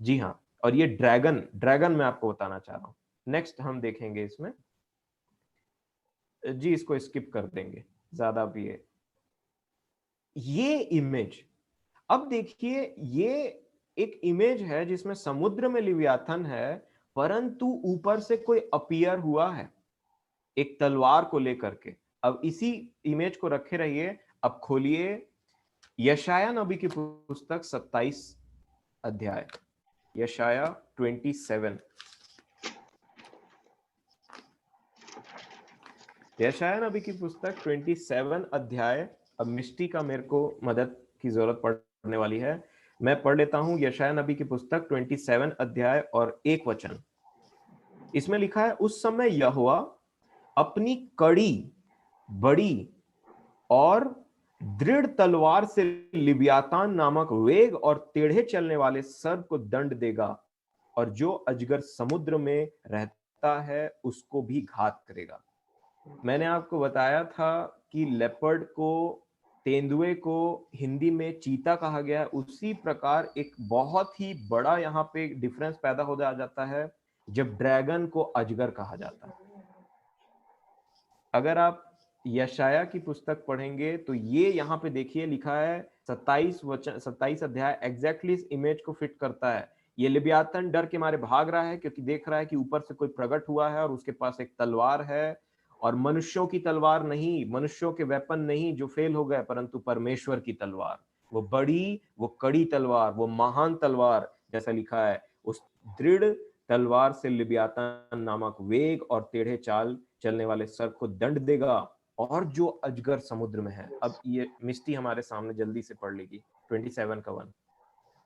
जी हाँ, और ये ड्रैगन मैं आपको बताना चाह रहा हूं। नेक्स्ट हम देखेंगे इसमें, जी इसको स्किप कर देंगे, ज्यादा भी है ये इमेज। अब देखिए ये एक इमेज है जिसमें समुद्र में लिव्याथन है, परंतु ऊपर से कोई अपीयर हुआ है एक तलवार को लेकर के। अब इसी इमेज को रखे रहिए, अब खोलिए यशाया नबी की पुस्तक 27 अध्याय, यशाया 27, यशाया नबी की पुस्तक 27 अध्याय। अब मिष्टी का मेरे को मदद की जरूरत पड़ने वाली है, मैं पढ़ लेता हूं यशाया नबी की पुस्तक 27 अध्याय और 1 वचन। इसमें लिखा है, उस समय यहोवा अपनी कड़ी, बड़ी और दृढ़ तलवार से लिव्यातान नामक वेग और टेढ़े चलने वाले सर्प को दंड देगा, और जो अजगर समुद्र में रहता है उसको भी घात करेगा। मैंने आपको बताया था कि लेपर्ड को, तेंदुए को हिंदी में चीता कहा गया है। उसी प्रकार एक बहुत ही बड़ा यहाँ पे डिफरेंस पैदा हो जाता है जब ड्रैगन को अजगर कहा जाता है। अगर आप यशाया की पुस्तक पढ़ेंगे तो ये यहाँ पे देखिए लिखा है 27 अध्याय एग्जैक्टली इस इमेज को फिट करता है। ये लिव्यातन डर के मारे भाग रहा है क्योंकि देख रहा है कि ऊपर से कोई प्रकट हुआ है और उसके पास एक तलवार है, और मनुष्यों की तलवार नहीं, मनुष्यों के वेपन नहीं जो फेल हो गए, परंतु परमेश्वर की तलवार, वो बड़ी, वो कड़ी तलवार, वो महान तलवार, जैसा लिखा है, उस दृढ़ तलवार से लिव्यातन नामक वेग और टेढ़े चाल चलने वाले सर्प को दंड देगा, और जो अजगर समुद्र में है। अब ये मिस्टी हमारे सामने जल्दी से पढ़ लेगी 27 का 1।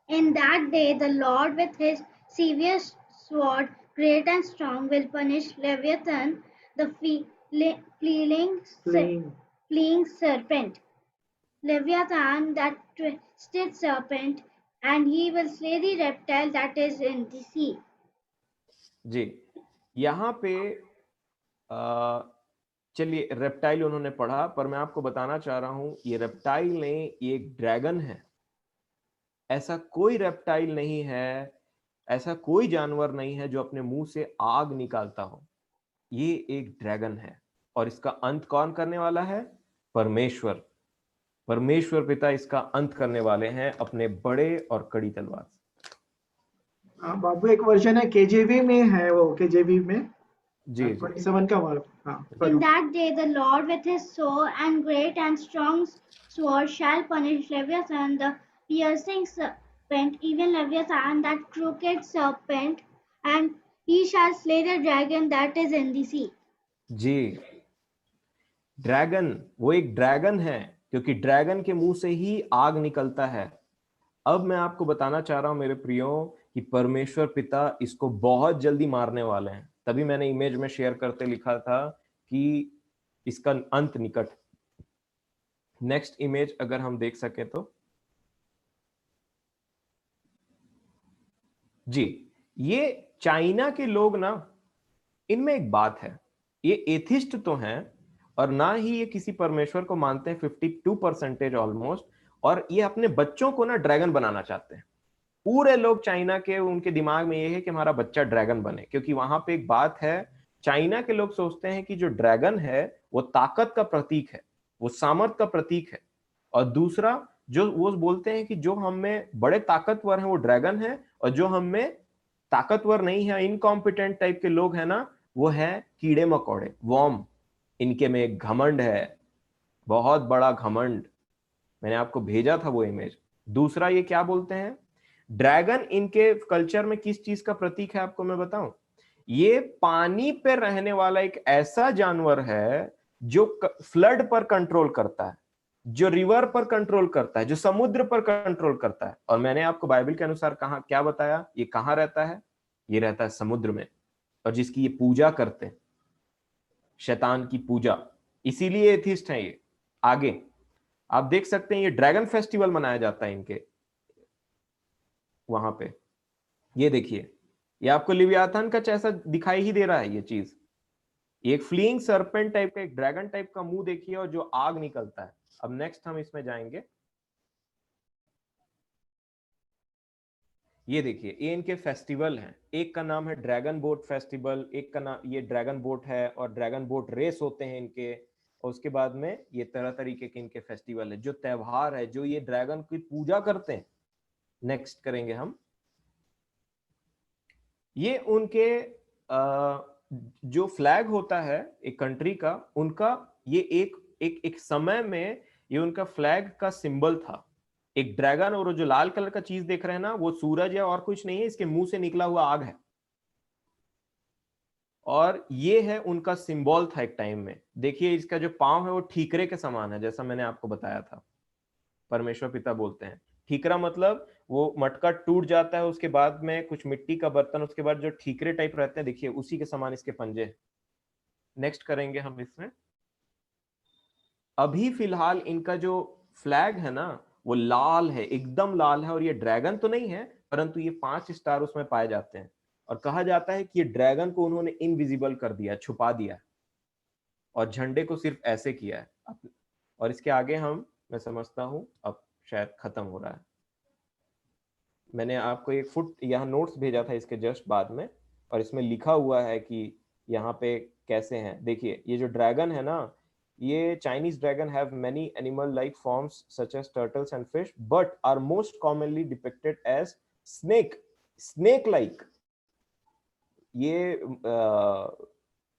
In that day the Lord with his severe sword, great and strong, will punish Leviathan, the fleeing serpent, Leviathan, that twisted serpent, and he will slay the reptile that is in the sea. जी, यहाँ पे चलिए reptile उन्होंने पढ़ा, पर मैं आपको बताना चाह रहा हूं ये रेप्टाइल नहीं, ये एक ड्रैगन है। ऐसा कोई रेप्टाइल नहीं है, ऐसा कोई जानवर नहीं है जो अपने मुंह से आग निकालता हो। ये एक ड्रैगन है, और इसका अंत कौन करने वाला है? परमेश्वर, परमेश्वर पिता इसका अंत करने वाले हैं अपने बड़े और कड़ी तलवार से। बाबू एक वर्जन है केजेवी में है, वो केजेवी में जी 27 का word. In that day the Lord with his sword and great and strong sword shall punish Leviathan, the piercing serpent, even Leviathan, that crooked serpent, and he shall slay the dragon that is in the sea. जी, dragon, वो एक dragon है क्योंकि dragon के मुंह से ही आग निकलता है। अब मैं आपको बताना चाह रहा हूं मेरे प्रियो कि परमेश्वर पिता इसको बहुत जल्दी मारने वाले हैं। तभी मैंने इमेज में शेयर करते लिखा था कि इसका अंत निकट। नेक्स्ट इमेज अगर हम देख सके तो, जी, ये चाइना के लोग ना, इनमें एक बात है, ये एथिस्ट तो हैं और ना ही ये किसी परमेश्वर को मानते हैं, 52% ऑलमोस्ट, और ये अपने बच्चों को ना ड्रैगन बनाना चाहते हैं। पूरे लोग चाइना के, उनके दिमाग में ये है कि हमारा बच्चा ड्रैगन बने, क्योंकि वहां पे एक बात है, चाइना के लोग सोचते हैं कि जो ड्रैगन है वो ताकत का प्रतीक है, वो सामर्थ का प्रतीक है, और दूसरा जो वो बोलते हैं कि जो हम में बड़े ताकतवर हैं वो ड्रैगन है, और जो हम में ताकतवर नहीं है, इनकॉम्पिटेंट टाइप के लोग हैं ना, वो है कीड़े मकोड़े, वॉर्म। इनके में एक घमंड है, बहुत बड़ा घमंड। मैंने आपको भेजा था वो इमेज। दूसरा ये क्या बोलते हैं, ड्रैगन इनके कल्चर में किस चीज का प्रतीक है आपको मैं बताऊं, ये पानी पे रहने वाला एक ऐसा जानवर है जो फ्लड पर कंट्रोल करता है, जो रिवर पर कंट्रोल करता है, जो समुद्र पर कंट्रोल करता है। और मैंने आपको बाइबल के अनुसार कहां क्या बताया, ये कहां रहता है, ये रहता है समुद्र में, और जिसकी ये पूजा करते हैं, शैतान की पूजा, इसीलिए एथिस्ट है ये। आगे आप देख सकते हैं ये ड्रैगन फेस्टिवल मनाया जाता है इनके वहां पे। ये देखिए, ये आपको लिवियाथन का जैसा दिखाई ही दे रहा है ये चीज। एक फ्लीइंग सर्पेंट टाइप का, एक ड्रैगन टाइप का मुंह देखिए और जो आग निकलता है। अब नेक्स्ट हम इसमें जाएंगे। ये देखिए, ये इनके फेस्टिवल हैं। एक का नाम है ड्रैगन बोट फेस्टिवल, एक का नाम ये ड्रैगन बोट है, और ड्रैगन बोट रेस होते हैं इनके। और उसके बाद में ये तरह तरीके के इनके फेस्टिवल है, जो त्योहार है, जो ये ड्रैगन की पूजा करते हैं। नेक्स्ट करेंगे हम। ये उनके जो फ्लैग होता है एक कंट्री का, उनका ये एक समय में ये उनका फ्लैग का सिंबल था। एक ड्रैगन, और जो लाल कलर का चीज देख रहे हैं ना, वो सूरज है और कुछ नहीं है, इसके मुंह से निकला हुआ आग है। और ये है उनका सिंबल था एक टाइम में। देखिए इसका जो पांव है वो ठीकरे के समान है, जैसा मैंने आपको बताया था। परमेश्वर पिता बोलते हैं ठीकरा मतलब वो मटका टूट जाता है, उसके बाद में कुछ मिट्टी का बर्तन, उसके बाद जो ठीकरे टाइप रहते हैं, देखिए उसी के समान इसके पंजे। नेक्स्ट करेंगे हम इसमें। अभी फिलहाल इनका जो फ्लैग है ना वो लाल है, एकदम लाल है, और ये ड्रैगन तो नहीं है, परंतु ये 5 स्टार उसमें पाए जाते हैं। और कहा जाता है कि ये ड्रैगन को उन्होंने इनविजिबल कर दिया, छुपा दिया, और झंडे को सिर्फ ऐसे किया है। और इसके आगे मैं समझता हूं अब शायद खत्म हो रहा है। मैंने आपको एक फुट यहाँ नोट्स भेजा था इसके जस्ट बाद में, और इसमें लिखा हुआ है कि यहाँ पे कैसे हैं। देखिए ये जो ड्रैगन है ना, ये Chinese dragon have many animal like forms such as turtles and fish, but are most commonly depicted as snake like. ये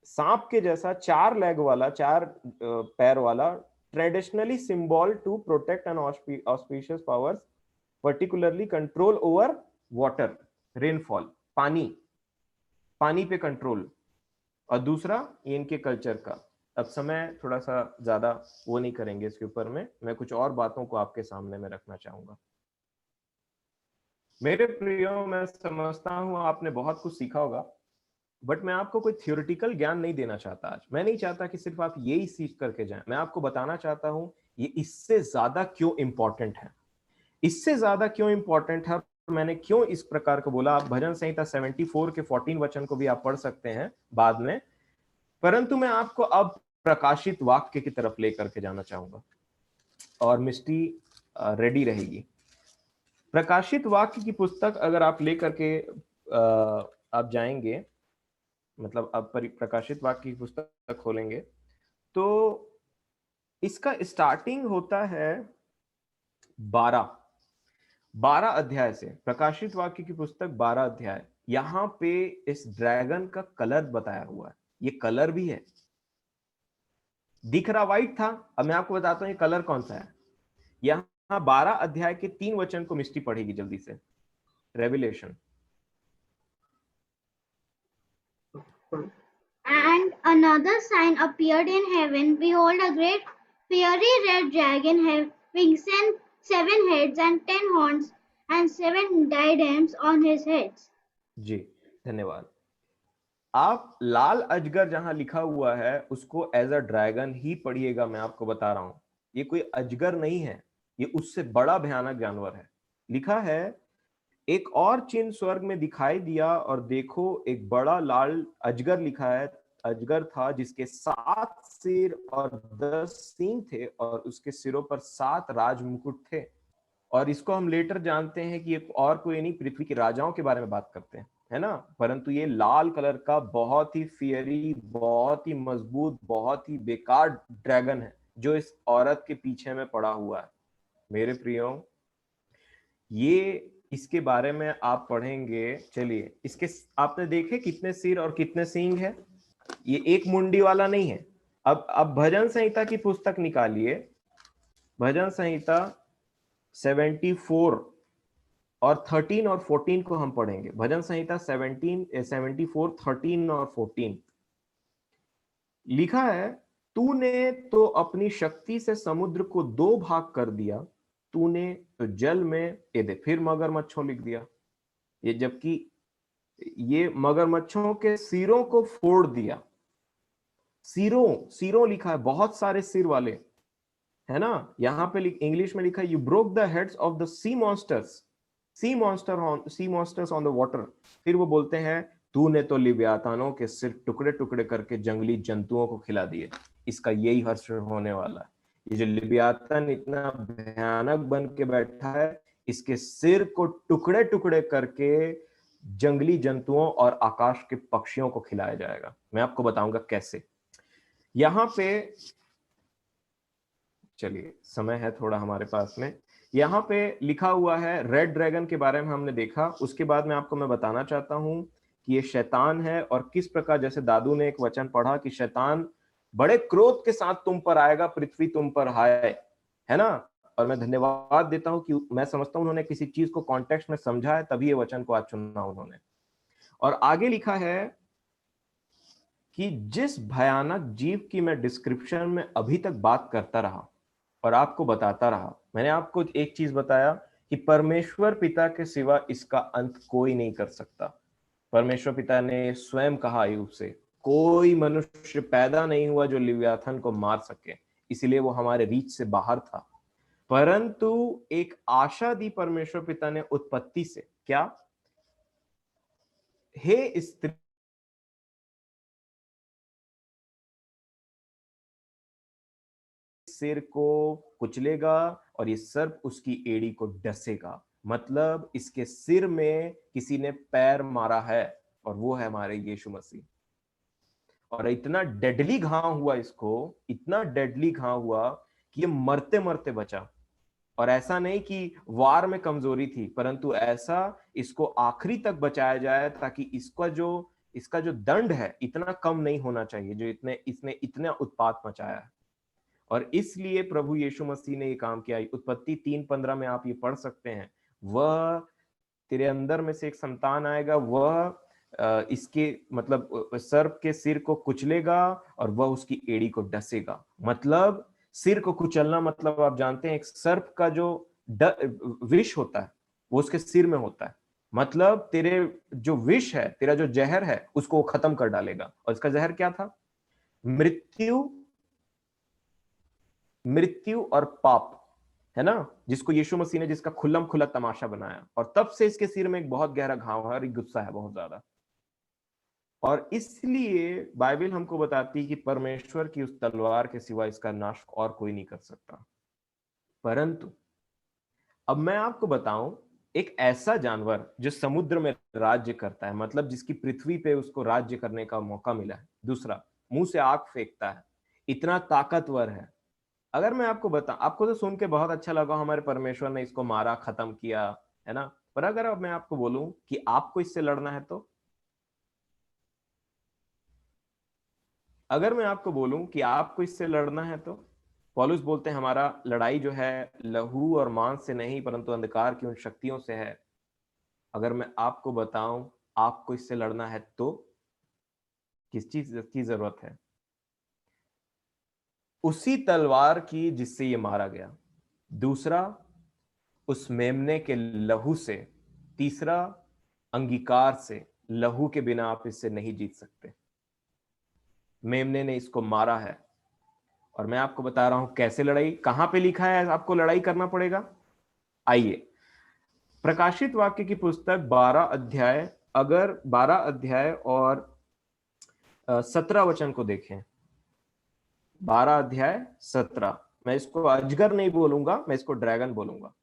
सांप के जैसा 4 लेग वाला, 4 पैर वाला, traditionally symbol to protect an auspicious powers, particularly control over water, rainfall, पानी पे control. और दूसरा ये इनके कल्चर का। अब समय थोड़ा सा ज्यादा वो नहीं करेंगे इसके ऊपर में, मैं कुछ और बातों को आपके सामने में रखना चाहूंगा। मेरे प्रियो, मैं समझता हूं आपने बहुत कुछ सीखा होगा, बट मैं आपको कोई थियोरेटिकल ज्ञान नहीं देना चाहता आज। मैं नहीं चाहता कि सिर्फ आप यही सीख करके जाएं। मैं आपको बताना चाहता हूं ये इससे ज्यादा क्यों इंपॉर्टेंट है, इससे ज्यादा क्यों इंपॉर्टेंट है, मैंने क्यों इस प्रकार को बोला। आप भजन संहिता 74 के 14 वचन को भी आप पढ़ सकते हैं बाद में, परंतु मैं आपको अब प्रकाशित वाक्य की तरफ लेकर के जाना चाहूंगा, और मिस्टी रेडी रहेगी। प्रकाशित वाक्य की पुस्तक अगर आप लेकर के आप जाएंगे, मतलब आप प्रकाशित वाक्य की पुस्तक खोलेंगे, तो इसका स्टार्टिंग होता है 12 अध्याय से। प्रकाशित वाक्य की पुस्तक 12 अध्याय। यहां पे इस ड्रैगन का कलर बताया हुआ है। ये कलर भी है, दिख रहा व्हाइट था। अब मैं आपको बताता हूं ये कलर कौन सा है। यहां 12 अध्याय के 3 वचन को मिस्टी पढ़ेगी जल्दी से। Revelation. And another sign appeared in heaven. Behold, a great fiery red dragon having 7 heads and 10 horns and 7 diadems on his heads. जी धन्यवाद। आप लाल अजगर जहां लिखा हुआ है उसको एज अ ड्रैगन ही पढ़िएगा। मैं आपको बता रहा हूं ये कोई अजगर नहीं है, ये उससे बड़ा भयानक जानवर है। लिखा है, एक और चिन्ह स्वर्ग में दिखाई दिया, और देखो एक बड़ा लाल अजगर, लिखा है अजगर था, जिसके 7 सिर और 10 सींग थे, और उसके सिरों पर 7 राज मुकुट थे। और इसको हम लेटर जानते हैं कि ये और कोई नहीं, पृथ्वी के राजाओं के बारे में बात करते हैं, है ना। परंतु ये लाल कलर का बहुत ही फियरी, बहुत ही मजबूत, बहुत ही बेकार ड्रैगन है, जो इस औरत के पीछे में पड़ा हुआ है। मेरे प्रियो, ये इसके बारे में आप पढ़ेंगे। चलिए, इसके आपने देखे कितने सिर और कितने सींग है। ये एक मुंडी वाला नहीं है। अब भजन संहिता की पुस्तक निकालिए, भजन संहिता 74 और 13 और 14 को हम पढ़ेंगे। भजन संहिता 74, 13 और 14 लिखा है, तूने तो अपनी शक्ति से समुद्र को 2 भाग कर दिया, तूने तो जल में फिर मगरमच्छों लिख दिया। ये जबकि ये मगरमच्छों के सिरों को फोड़ दिया। सिरों लिखा है, बहुत सारे सिर वाले, है ना, यहाँ पे इंग्लिश में लिखा, you broke the heads of the sea monsters on the water. फिर वो बोलते हैं, तूने तो लिव्यातानों के सिर टुकड़े टुकड़े करके जंगली जंतुओं को खिला दिए। इसका यही हर्ष होने वाला है। ये जो लिव्यातन इतना भयानक बन के बैठा है, इसके सिर को टुकड़े टुकड़े करके जंगली जंतुओं और आकाश के पक्षियों को खिलाया जाएगा। मैं आपको बताऊंगा कैसे। यहां पे चलिए, समय है थोड़ा हमारे पास में, यहाँ पे लिखा हुआ है रेड ड्रैगन के बारे में हमने देखा। उसके बाद में आपको मैं बताना चाहता हूं कि ये शैतान है और किस प्रकार, जैसे दादू ने एक वचन पढ़ा कि शैतान बड़े क्रोध के साथ तुम पर आएगा, पृथ्वी तुम पर हाय, है ना। और मैं धन्यवाद देता हूं कि मैं समझता हूं उन्होंने किसी चीज को कॉन्टेक्स्ट में समझा है, तभी ये वचन को आज चुना उन्होंने। और आगे लिखा है कि जिस भयानक जीव की मैं डिस्क्रिप्शन में अभी तक बात करता रहा और आपको बताता रहा, मैंने आपको एक चीज बताया कि परमेश्वर पिता के सिवा इसका अंत कोई नहीं कर सकता। परमेश्वर पिता ने स्वयं कहा अय्यूब से, कोई मनुष्य पैदा नहीं हुआ जो लिव्याथन को मार सके, इसलिए वो हमारे रीच से बाहर था। परंतु एक आशा दी परमेश्वर पिता ने उत्पत्ति से, क्या, हे स्त्री सिर को कुचलेगा और ये सर्प उसकी एड़ी को डसेगा। मतलब इसके सिर में किसी ने पैर मारा है और वो है हमारे यीशु मसीह। और इतना डेडली घाव हुआ इसको, इतना डेडली घाव हुआ कि ये मरते मरते बचा। और ऐसा नहीं कि वार में कमजोरी थी, परंतु ऐसा इसको आखिरी तक बचाया जाए ताकि इसका जो दंड है इतना कम नहीं होना चाहिए जो इसने इतना उत्पात मचाया है। और इसलिए प्रभु यीशु मसीह ने ये काम किया। उत्पत्ति 3:15 में आप ये पढ़ सकते हैं, वह तेरे अंदर में से एक संतान आएगा, वह इसके मतलब सर्प के सिर को कुचलेगा और वह उसकी एड़ी को डसेगा। मतलब सिर को कुचलना मतलब आप जानते हैं, एक सर्प का जो विष होता है वो उसके सिर में होता है। मतलब तेरे जो विष है, तेरा जो जहर है, उसको वो खत्म कर डालेगा। और इसका जहर क्या था? मृत्यु और पाप, है ना, जिसको यीशु मसीह ने जिसका खुल्लम खुल्ला तमाशा बनाया। और तब से इसके सिर में एक बहुत गहरा घाव है और एक गुस्सा है बहुत ज्यादा। और इसलिए बाइबल हमको बताती है कि परमेश्वर की उस तलवार के सिवा इसका नाश और कोई नहीं कर सकता। परंतु अब मैं आपको बताऊं, एक ऐसा जानवर जो समुद्र में राज्य करता है, मतलब जिसकी पृथ्वी पे उसको राज्य करने का मौका मिला है। दूसरा, मुंह से आग फेंकता है, इतना ताकतवर है। अगर मैं आपको बताऊं, आपको तो सुन के बहुत अच्छा लगा हमारे परमेश्वर ने इसको मारा, खत्म किया, है ना। पर अगर अब मैं आपको बोलूं कि आपको इससे लड़ना है, तो अगर मैं आपको बोलूं कि आपको इससे लड़ना है, तो पौलुस बोलते हैं हमारा लड़ाई जो है लहू और मांस से नहीं परंतु अंधकार की उन शक्तियों से है। अगर मैं आपको बताऊं आपको इससे लड़ना है, तो किस चीज की जरूरत है? उसी तलवार की जिससे ये मारा गया। दूसरा, उस मेमने के लहू से। तीसरा, अंगीकार से। लहू के बिना आप इससे नहीं जीत सकते। मेमने ने इसको मारा है और मैं आपको बता रहा हूं कैसे लड़ाई, कहां पे लिखा है आपको लड़ाई करना पड़ेगा। आइए, प्रकाशित वाक्य की पुस्तक 12 अध्याय, अगर 12 अध्याय और 17 वचन को देखें। 12 अध्याय 17, मैं इसको अजगर नहीं बोलूंगा, मैं इसको ड्रैगन बोलूंगा।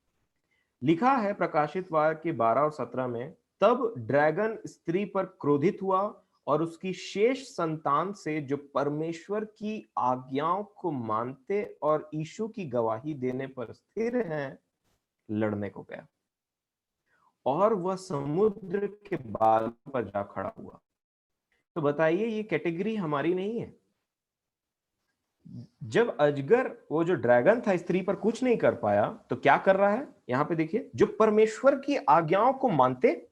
लिखा है प्रकाशित वाक्य 12 और 17 में, तब ड्रैगन स्त्री पर क्रोधित हुआ और उसकी शेष संतान से जो परमेश्वर की आज्ञाओं को मानते और यीशु की गवाही देने पर स्थिर हैं, लड़ने को गया और वह समुद्र के बाल पर जा खड़ा हुआ। तो बताइए, ये कैटेगरी हमारी नहीं है। जब अजगर, वो जो ड्रैगन था, स्त्री पर कुछ नहीं कर पाया, तो क्या कर रहा है यहां पे देखिए, जो परमेश्वर की आज्ञाओं को मानते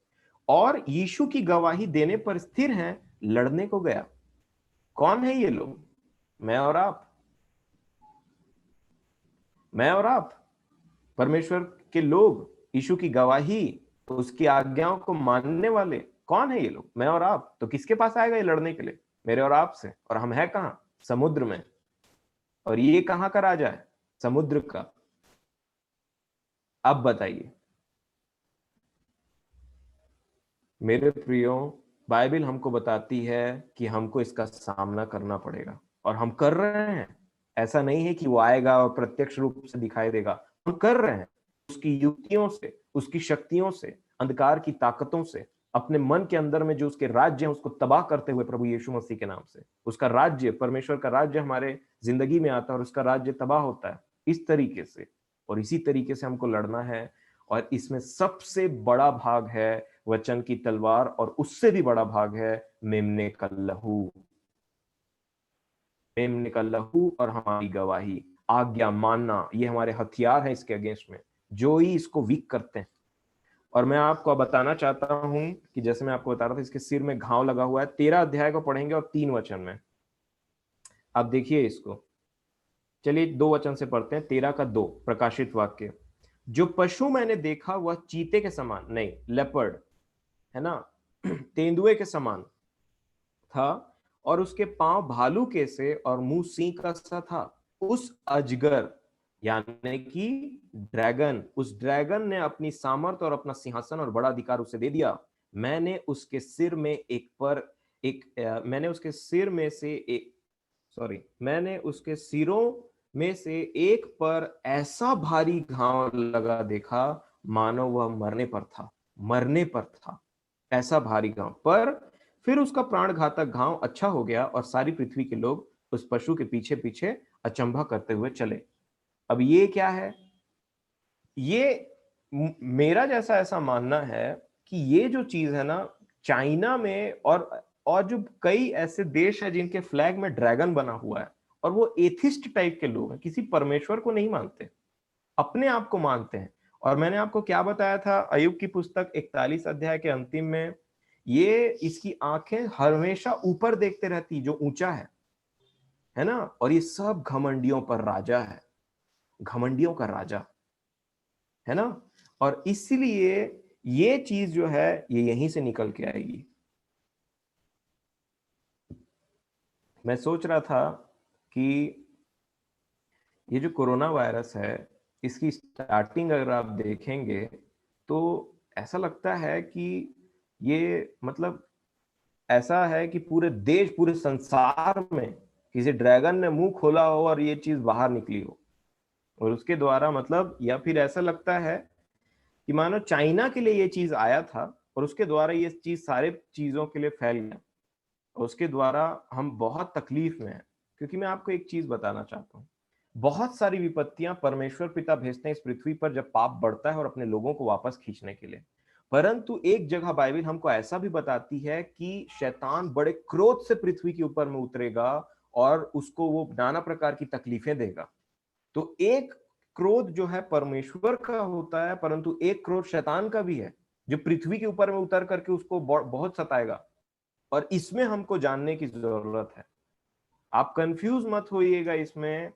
और यीशु की गवाही देने पर स्थिर हैं, लड़ने को गया। कौन है ये लोग? मैं और आप। मैं और आप परमेश्वर के लोग, यीशु की गवाही, उसकी आज्ञाओं को मानने वाले। कौन है ये लोग? मैं और आप। तो किसके पास आएगा ये लड़ने के लिए? मेरे और आप से। और हम हैं कहां? समुद्र में। और ये कहां का राजा है? समुद्र का। अब बताइए मेरे प्रियो, बाइबल हमको बताती है कि हमको इसका सामना करना पड़ेगा और हम कर रहे हैं। ऐसा नहीं है कि वो आएगा और प्रत्यक्ष रूप से दिखाई देगा, हम कर रहे हैं। उसकी युक्तियों से, उसकी शक्तियों से, अंधकार की ताकतों से, अपने मन के अंदर में जो उसके राज्य है उसको तबाह करते हुए प्रभु यीशु मसीह के नाम से। उसका राज्य, परमेश्वर का राज्य हमारे जिंदगी में आता है और उसका राज्य तबाह होता है इस तरीके से। और इसी तरीके से हमको लड़ना है। और इसमें सबसे बड़ा भाग है वचन की तलवार, और उससे भी बड़ा भाग है मेमने का लहू। मेमने का लहू और हमारी गवाही, आज्ञा मानना, ये हमारे हथियार हैं इसके अगेंस्ट में, जो ही इसको वीक करते हैं। और मैं आपको बताना चाहता हूं कि जैसे मैं आपको बता रहा था, इसके सिर में घाव लगा हुआ है। 13 अध्याय को पढ़ेंगे और 3 वचन में आप देखिए इसको। चलिए 2 वचन से पढ़ते हैं। 13 का 2 प्रकाशित वाक्य। जो पशु मैंने देखा वह चीते के समान, नहीं लेपर्ड है ना, तेंदुए के समान था, और उसके पांव भालू के से और मुंह सिंह का सा था। उस अजगर यानी कि ड्रैगन, उस ड्रैगन ने अपनी सामर्थ और अपना सिंहासन और बड़ा अधिकार उसे दे दिया। मैंने उसके सिर में मैंने उसके सिर में से एक मैंने उसके सिरों में से एक पर ऐसा भारी घाव लगा देखा मानो वह मरने पर था, ऐसा भारी घाव। पर फिर उसका प्राणघातक घाव अच्छा हो गया और सारी पृथ्वी के लोग उस पशु के पीछे पीछे अचंभा करते हुए चले। अब ये क्या है? ये मेरा जैसा ऐसा मानना है कि ये जो चीज है ना, चाइना में और जो कई ऐसे देश है जिनके फ्लैग में ड्रैगन बना हुआ है, और वो एथिस्ट टाइप के लोग हैं, किसी परमेश्वर को नहीं मानते, अपने आप को मानते हैं। और मैंने आपको क्या बताया था अय्यूब की पुस्तक 41 अध्याय के अंतिम में, ये इसकी आंखें हमेशा ऊपर देखते रहती जो ऊंचा है ना, और ये सब घमंडियों पर राजा है, घमंडियों का राजा है ना। और इसलिए ये चीज जो है ये यहीं से निकल के आएगी। मैं सोच रहा था कि ये जो कोरोना वायरस है, इसकी स्टार्टिंग अगर आप देखेंगे तो ऐसा लगता है कि ये मतलब ऐसा है कि पूरे देश, पूरे संसार में किसी ड्रैगन ने मुंह खोला हो और ये चीज बाहर निकली हो, और उसके द्वारा मतलब, या फिर ऐसा लगता है कि मानो चाइना के लिए ये चीज आया था और उसके द्वारा ये चीज सारे चीजों के लिए फैल गया, और उसके द्वारा हम बहुत तकलीफ में हैं। क्योंकि मैं आपको एक चीज बताना चाहता हूँ, बहुत सारी विपत्तियां परमेश्वर पिता भेजते हैं इस पृथ्वी पर जब पाप बढ़ता है और अपने लोगों को वापस खींचने के लिए। परंतु एक जगह बाइबल हमको ऐसा भी बताती है कि शैतान बड़े क्रोध से पृथ्वी के ऊपर में उतरेगा और उसको वो नाना प्रकार की तकलीफें देगा। तो एक क्रोध जो है परमेश्वर का होता है, परंतु एक क्रोध शैतान का भी है जो पृथ्वी के ऊपर में उतर करके उसको बहुत सताएगा। और इसमें हमको जानने की जरूरत है। आप कंफ्यूज मत होइएगा इसमें,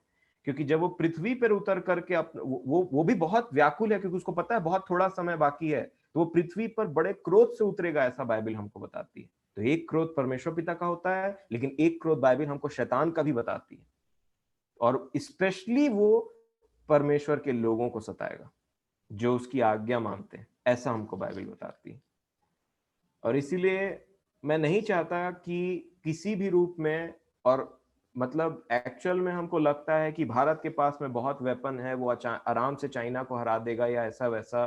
क्योंकि जब वो पृथ्वी पर उतर करके वो भी बहुत व्याकुल है, क्योंकि उसको पता है बहुत थोड़ा समय बाकी है, तो वो पृथ्वी पर बड़े क्रोध से उतरेगा, ऐसा बाइबल हमको बताती है। तो एक क्रोध परमेश्वर पिता का होता है, लेकिन एक क्रोध बाइबल हमको शैतान का भी बताती है, और स्पेशली वो परमेश्वर के लोगों को सताएगा जो उसकी आज्ञा मानते हैं, ऐसा हमको बाइबल बताती है। और इसीलिए मैं नहीं चाहता कि किसी भी रूप में, और मतलब एक्चुअल में हमको लगता है कि भारत के पास में बहुत वेपन है, वो आराम से चाइना को हरा देगा या ऐसा वैसा,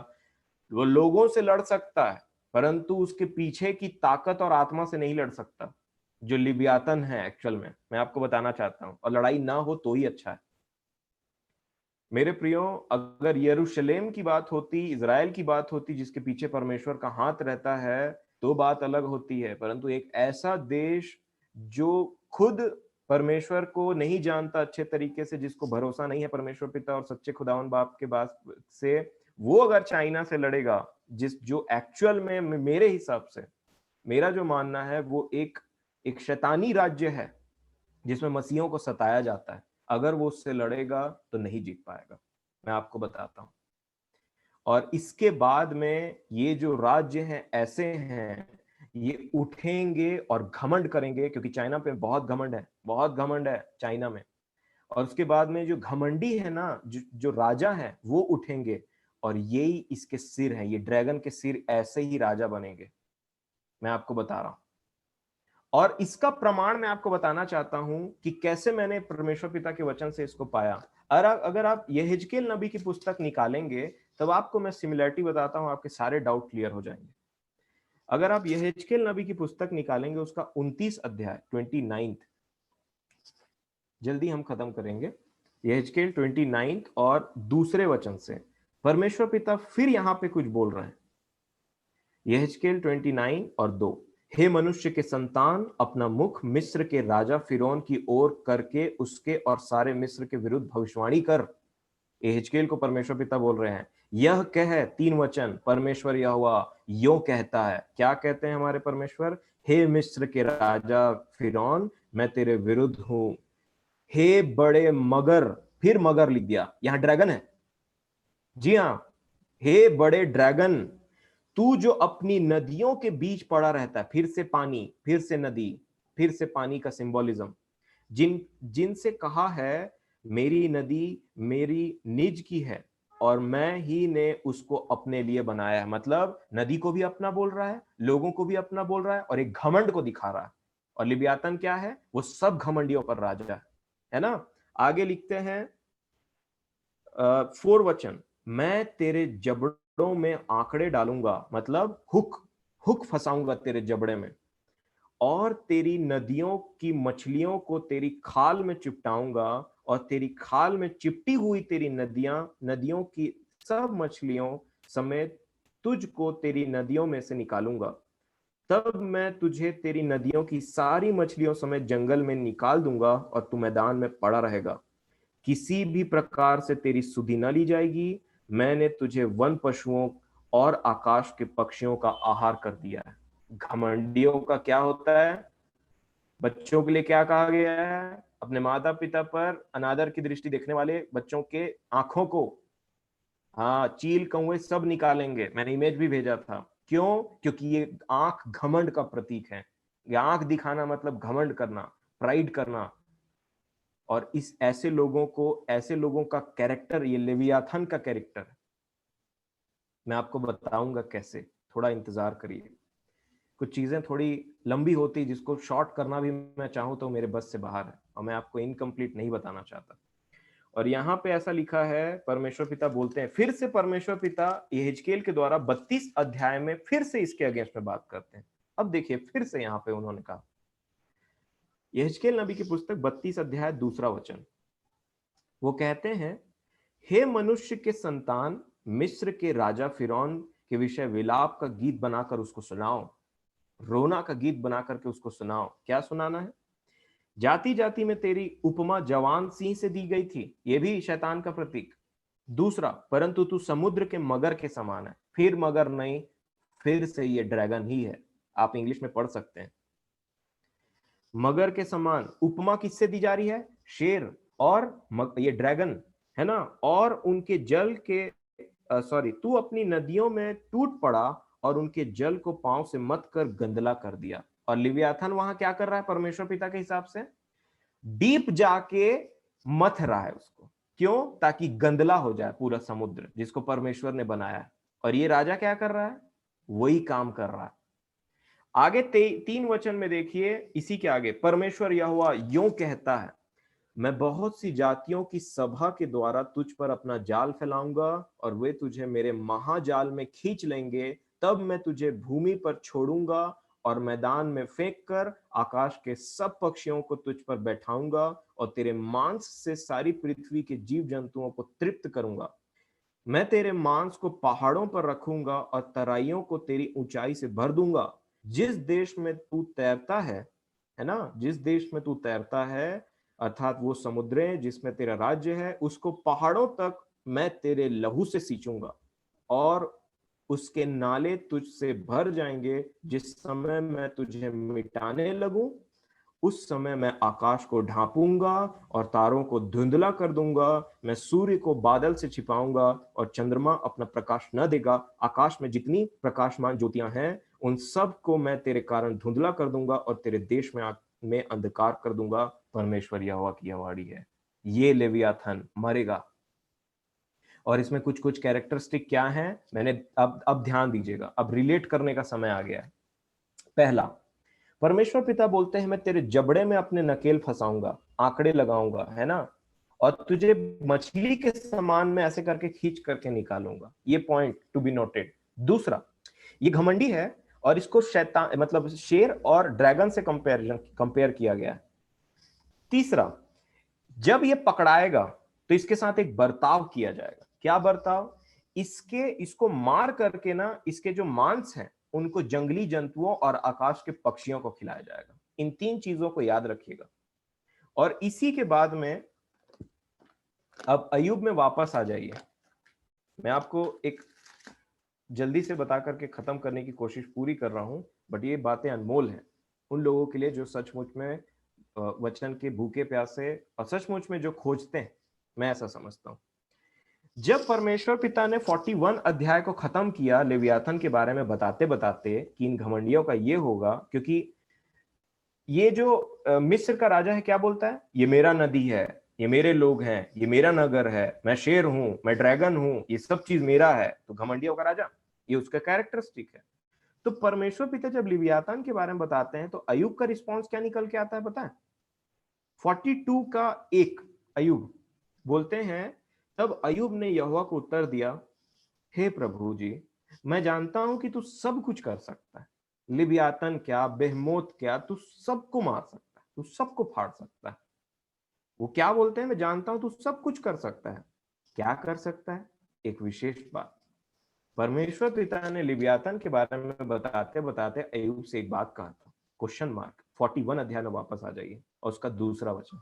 वो लोगों से लड़ सकता है, परंतु उसके पीछे की ताकत और आत्मा से नहीं लड़ सकता, जो लिबियातन है एक्चुअल में, मैं आपको बताना चाहता हूं। और लड़ाई ना हो तो ही अच्छा है मेरे प्रियो। अगर यरूशलेम की बात होती, इजराइल की बात होती, जिसके पीछे परमेश्वर का हाथ रहता है, तो बात अलग होती है। परंतु एक ऐसा देश जो खुद परमेश्वर को नहीं जानता अच्छे तरीके से, जिसको भरोसा नहीं है परमेश्वर पिता और सच्चे खुदावन बाप के बात से, वो अगर चाइना से लड़ेगा, जो एक्चुअल में मेरे हिसाब से, मेरा जो मानना है, वो एक शैतानी राज्य है जिसमें मसीहों को सताया जाता है, अगर वो उससे लड़ेगा तो नहीं जीत पाएगा, मैं आपको बताता हूं। और इसके बाद में ये जो राज्य हैं ऐसे हैं, ये उठेंगे और घमंड करेंगे, क्योंकि चाइना पे बहुत घमंड है चाइना में। और उसके बाद में जो घमंडी है ना, जो राजा है वो उठेंगे और यही इसके सिर है, ये ड्रैगन के सिर ऐसे ही राजा बनेंगे, मैं आपको बता रहा हूं। और इसका प्रमाण मैं आपको बताना चाहता हूं कि कैसे मैंने परमेश्वर पिता के वचन से इसको पाया। अगर आप यहेजकेल नबी की पुस्तक निकालेंगे तब आपको मैं सिमिलरिटी बताता हूं, आपके सारे डाउट क्लियर हो जाएंगे। अगर आप यहेजकेल नबी की पुस्तक निकालेंगे, उसका 29 अध्याय 29, जल्दी हम खत्म करेंगे, यहेजकेल 29 और दूसरे वचन से परमेश्वर पिता फिर यहां पे कुछ बोल रहे हैं। यहेजकेल 29 और 2, हे मनुष्य के संतान, अपना मुख मिस्र के राजा फिरौन की ओर करके उसके और सारे मिस्र के विरुद्ध भविष्यवाणी कर। यहेजकेल को परमेश्वर पिता बोल रहे हैं। यह कह, 3 वचन, परमेश्वर यहोवा यो कहता है। क्या कहते हैं हमारे परमेश्वर? हे मिस्र के राजा फिरौन, मैं तेरे विरुद्ध हूं। हे बड़े मगर, फिर मगर लिख दिया, यहां ड्रैगन है, जी हां, हे बड़े ड्रैगन, तू जो अपनी नदियों के बीच पड़ा रहता है, फिर से पानी, फिर से नदी, फिर से पानी का सिंबोलिज्म, जिनसे कहा है मेरी नदी मेरी निज की है और मैं ही ने उसको अपने लिए बनाया है। मतलब नदी को भी अपना बोल रहा है, लोगों को भी अपना बोल रहा है और एक घमंड को दिखा रहा है। और लिव्यातन क्या है? वो सब घमंडियों पर राजा है ना। आगे लिखते हैं 4 वचन, मैं तेरे जबड़ों में आंकड़े डालूंगा, मतलब हुक फंसाऊंगा तेरे जबड़े में, और तेरी नदियों की मछलियों को तेरी खाल में चिपटाऊंगा, और तेरी खाल में चिपटी हुई तेरी नदियों की सब मछलियों समेत तुझको तेरी नदियों में से निकालूंगा। तब मैं तुझे तेरी नदियों की सारी मछलियों समेत जंगल में निकाल दूंगा और तू मैदान में पड़ा रहेगा। किसी भी प्रकार से तेरी सुधि न ली जाएगी। मैंने तुझे वन पशुओं और आकाश के पक्षियों का आहार कर दिया है। घमंडियों का क्या होता है? बच्चों के लिए क्या कहा गया है? अपने माता पिता पर अनादर की दृष्टि देखने वाले बच्चों के आंखों को, हाँ, चील कौवे सब निकालेंगे। मैंने इमेज भी भेजा था। क्यों? क्योंकि ये आंख घमंड का प्रतीक है। ये आंख दिखाना मतलब घमंड करना, प्राइड करना। और इस ऐसे लोगों का कैरेक्टर, ये लेवियाथन का कैरेक्टर है। मैं आपको बताऊंगा कैसे, थोड़ा इंतजार करिए। कुछ चीजें थोड़ी लंबी होती, जिसको शॉर्ट करना भी मैं चाहूं तो मेरे बस से बाहर है, और मैं आपको इनकम्प्लीट नहीं बताना चाहता। और यहाँ पे ऐसा लिखा है, परमेश्वर पिता बोलते हैं, फिर से परमेश्वर पिता यहेजकेल के द्वारा 32 अध्याय में फिर से इसके अगेंस्ट में बात करते हैं। अब देखिए फिर से यहाँ पे उन्होंने कहा, यहेजकेल नबी की पुस्तक 32 अध्याय 2 वचन, वो कहते हैं, हे मनुष्य के संतान, मिस्र के राजा फिरौन के विषय विलाप का गीत बनाकर उसको सुनाओ, रोना का गीत बना करके उसको सुनाओ। क्या सुनाना है? जाति जाति में तेरी उपमा जवान सिंह से दी गई थी, ये भी शैतान का प्रतीक। दूसरा, परंतु तू समुद्र के मगर के समान है। फिर मगर नहीं, फिर से ये ड्रैगन ही है। आप इंग्लिश में पढ़ सकते हैं। मगर के समान उपमा किससे दी जा रही है? शेर और ये ड्रैगन है ना। और उनके जल के तू अपनी नदियों में टूट पड़ा और उनके जल को पांव से मत कर गंदला कर दिया। और लिव्याथन वहां क्या कर रहा है परमेश्वर पिता के हिसाब से? डीप जाके मथ रहा है उसको। क्यों? ताकि गंदला हो जाए पूरा समुद्र जिसको परमेश्वर ने बनाया है। और ये राजा क्या कर रहा है? वही काम कर रहा है। आगे 3 वचन में देखिए, इसी के आगे, परमेश्वर यहोवा यूं कहता है, मैं बहुत सी जातियों की सभा के द्वारा तुझ पर अपना जाल फैलाऊंगा और वे तुझे मेरे महाजाल में खींच लेंगे। तब मैं तुझे भूमि पर छोड़ूंगा और मैदान में फेंक कर आकाश के सब पक्षियों को तुझ पर बैठाऊंगा और तेरे मांस से सारी पृथ्वी के जीव जंतुओं को तृप्त करूंगा। मैं तेरे मांस को पहाड़ों पर रखूंगा और तराइयों को तेरी ऊंचाई से भर दूंगा। जिस देश में तू तैरता है ना, जिस देश में तू तैरता है, अर्थात वो समुद्रें जिसमें तेरा राज्य है, उसको पहाड़ों तक मैं तेरे लहू से सींचूंगा और उसके नाले तुझसे भर जाएंगे। जिस समय मैं तुझे मिटाने लगूं, उस समय मैं आकाश को ढांपूंगा और तारों को धुंधला कर दूंगा। मैं सूर्य को बादल से छिपाऊंगा और चंद्रमा अपना प्रकाश न देगा। आकाश में जितनी प्रकाशमान ज्योतियां हैं, उन सब को मैं तेरे कारण धुंधला कर दूंगा और तेरे देश में अंधकार कर दूंगा। परमेश्वर यहोवा की यह वाणी है। ये लेवियाथन मरेगा। और इसमें कुछ कुछ कैरेक्टरिस्टिक क्या हैं, मैंने अब ध्यान दीजिएगा, अब रिलेट करने का समय आ गया है। पहला, परमेश्वर पिता बोलते हैं मैं तेरे जबड़े में अपने नकेल फंसाऊंगा, आंकड़े लगाऊंगा, है ना, और तुझे मछली के समान में ऐसे करके खींच करके निकालूंगा। ये पॉइंट टू बी नोटेड। दूसरा, ये घमंडी है और इसको शैतान मतलब शेर और ड्रैगन से कंपेयर किया गया है। तीसरा, जब ये पकड़ाएगा तो इसके साथ एक बर्ताव किया जाएगा। क्या बर्ताव? इसको मार करके ना इसके जो मांस हैं उनको जंगली जंतुओं और आकाश के पक्षियों को खिलाया जाएगा। इन 3 चीजों को याद रखिएगा। और इसी के बाद में अब अय्यूब में वापस आ जाइए। मैं आपको एक जल्दी से बता करके खत्म करने की कोशिश पूरी कर रहा हूं, बट ये बातें अनमोल हैं उन लोगों के लिए जो सचमुच में वचन के भूखे प्यासे और सचमुच में जो खोजते हैं। मैं ऐसा समझता हूं, जब परमेश्वर पिता ने 41 अध्याय को खत्म किया लेवियाथन के बारे में बताते बताते कि इन घमंडियों का ये होगा, क्योंकि ये जो मिस्र का राजा है क्या बोलता है, ये मेरा नदी है, ये मेरे लोग हैं, ये मेरा नगर है, मैं शेर हूं, मैं ड्रैगन हूं, ये सब चीज मेरा है। तो घमंडियों का राजा, ये उसका कैरेक्टरिस्टिक है। तो परमेश्वर पिता जब लेवियाथन के बारे में बताते हैं तो अय्यूब का रिस्पॉन्स क्या निकल के आता है पता है? 42 का 1 अय्यूब बोलते हैं, तब अय्यूब ने यहोवा को उत्तर दिया, हे प्रभु जी, मैं जानता हूं कि तू सब कुछ कर सकता है, लिबियातन क्या, बेहमोत क्या, तू सबको मार सकता है, तू सबको फाड़ सकता है। वो क्या बोलते हैं, मैं जानता हूं तू सब कुछ कर सकता है। क्या कर सकता है? एक विशेष बात। परमेश्वर पिता ने लिबियातन के बारे में बताते बताते अय्यूब से एक बात कहा था, क्वेश्चन मार्क। 41 अध्याय में वापस आ जाइए और उसका दूसरा वचन।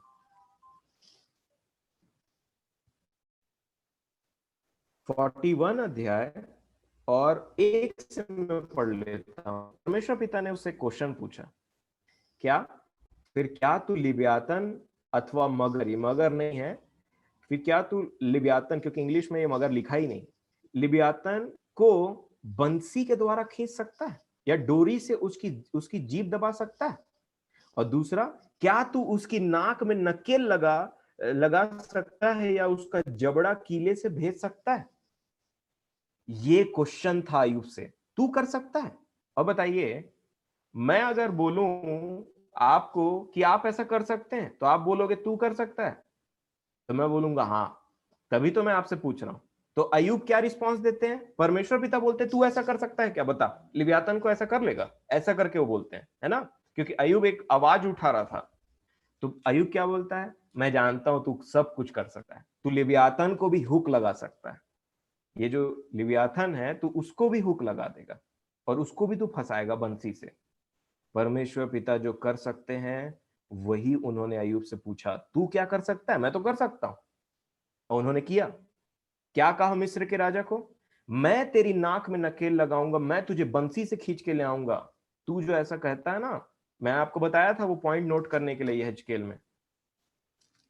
41 अध्याय और 1 से मैं पढ़ लेता हूं। परमेश्वर पिता ने उससे क्वेश्चन पूछा, क्या फिर क्या तू लिबियातन अथवा मगर, ये मगर नहीं है, फिर क्या तू लिबियातन, क्योंकि इंग्लिश में ये मगर लिखा ही नहीं, लिबियातन को बंसी के द्वारा खींच सकता है या डोरी से उसकी जीभ दबा सकता है? और दूसरा, क्या तू उसकी नाक में नकेल लगा सकता है या उसका जबड़ा कीले से भेज सकता है? ये क्वेश्चन था अय्यूब से, तू कर सकता है? अब बताइए, मैं अगर बोलूं आपको कि आप ऐसा कर सकते हैं तो आप बोलोगे तू कर सकता है, तो मैं बोलूंगा हाँ, तभी तो मैं आपसे पूछ रहा हूं। तो अय्यूब क्या रिस्पांस देते हैं? परमेश्वर पिता बोलते तू ऐसा कर सकता है क्या, बता, लिबियातन को ऐसा कर लेगा? ऐसा करके वो बोलते हैं, है ना, क्योंकि अय्यूब एक आवाज उठा रहा था। तो अय्यूब क्या बोलता है, मैं जानता हूं तू सब कुछ कर सकता है, तू लिबियातन को भी हुक लगा सकता है। ये जो लिबियातन है तू उसको भी हुक लगा देगा और उसको भी तू फंसाएगा बंसी से। परमेश्वर पिता जो कर सकते हैं वही उन्होंने अय्यूब से पूछा, तू क्या कर सकता है? मैं तो कर सकता हूं। और उन्होंने किया। क्या कहा मिस्र के राजा को? मैं तेरी नाक में नकेल लगाऊंगा, मैं तुझे बंसी से खींच के ले आऊंगा। तू जो ऐसा कहता है ना, मैं आपको बताया था वो पॉइंट नोट करने के लिए हेजकेल में।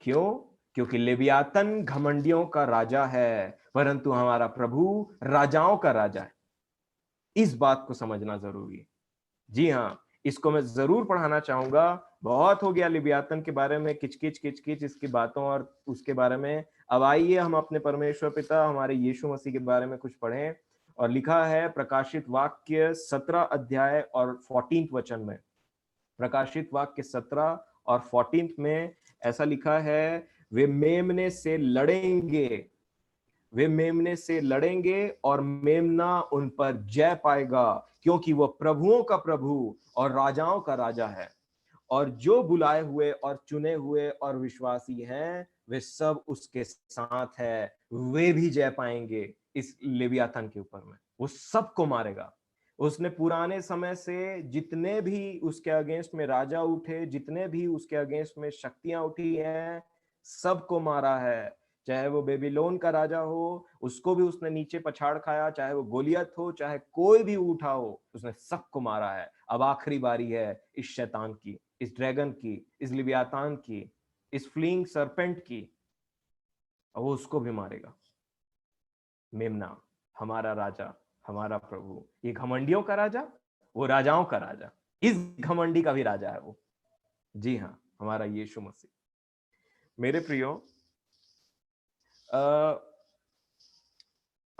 क्यों? क्योंकि लेवियातन घमंडियों का राजा है, परंतु हमारा प्रभु राजाओं का राजा है। इस बात को समझना जरूरी है। जी हाँ, इसको मैं जरूर पढ़ाना चाहूंगा। बहुत हो गया लिबियातन के बारे में किचकिच इसकी बातों और उसके बारे में। अब आइए हम अपने परमेश्वर पिता हमारे यीशु मसीह के बारे में कुछ पढ़ें। और लिखा है प्रकाशित वाक्य 17 अध्याय और 14 वचन में, प्रकाशित वाक्य 17 और 14 में ऐसा लिखा है, वे मेमने से लड़ेंगे, वे मेमने से लड़ेंगे और मेमना उन पर जय पाएगा, क्योंकि वह प्रभुओं का प्रभु और राजाओं का राजा है। और जो बुलाए हुए और चुने हुए और विश्वासी हैं वे सब उसके साथ है, वे भी जय पाएंगे इस लेवियाथन के ऊपर में। वो सबको मारेगा। उसने पुराने समय से जितने भी उसके अगेंस्ट में राजा उठे, जितने भी उसके अगेंस्ट में शक्तियां उठी हैं, सबको मारा है। चाहे वो बेबीलोन का राजा हो, उसको भी उसने नीचे पछाड़ खाया, चाहे वो गोलियत हो, चाहे कोई भी उठा हो, उसने सबको मारा है। अब आखिरी बारी है इस शैतान की, इस ड्रैगन की, इस लिबियातान की, इस फ्लीइंग सरपेंट की, और वो उसको भी मारेगा। मेमना हमारा राजा, हमारा प्रभु, ये घमंडियों का राजा, वो राजाओं का राजा, इस घमंडी का भी राजा है वो। जी हाँ, हमारा यीशु मसीह। मेरे प्रियो,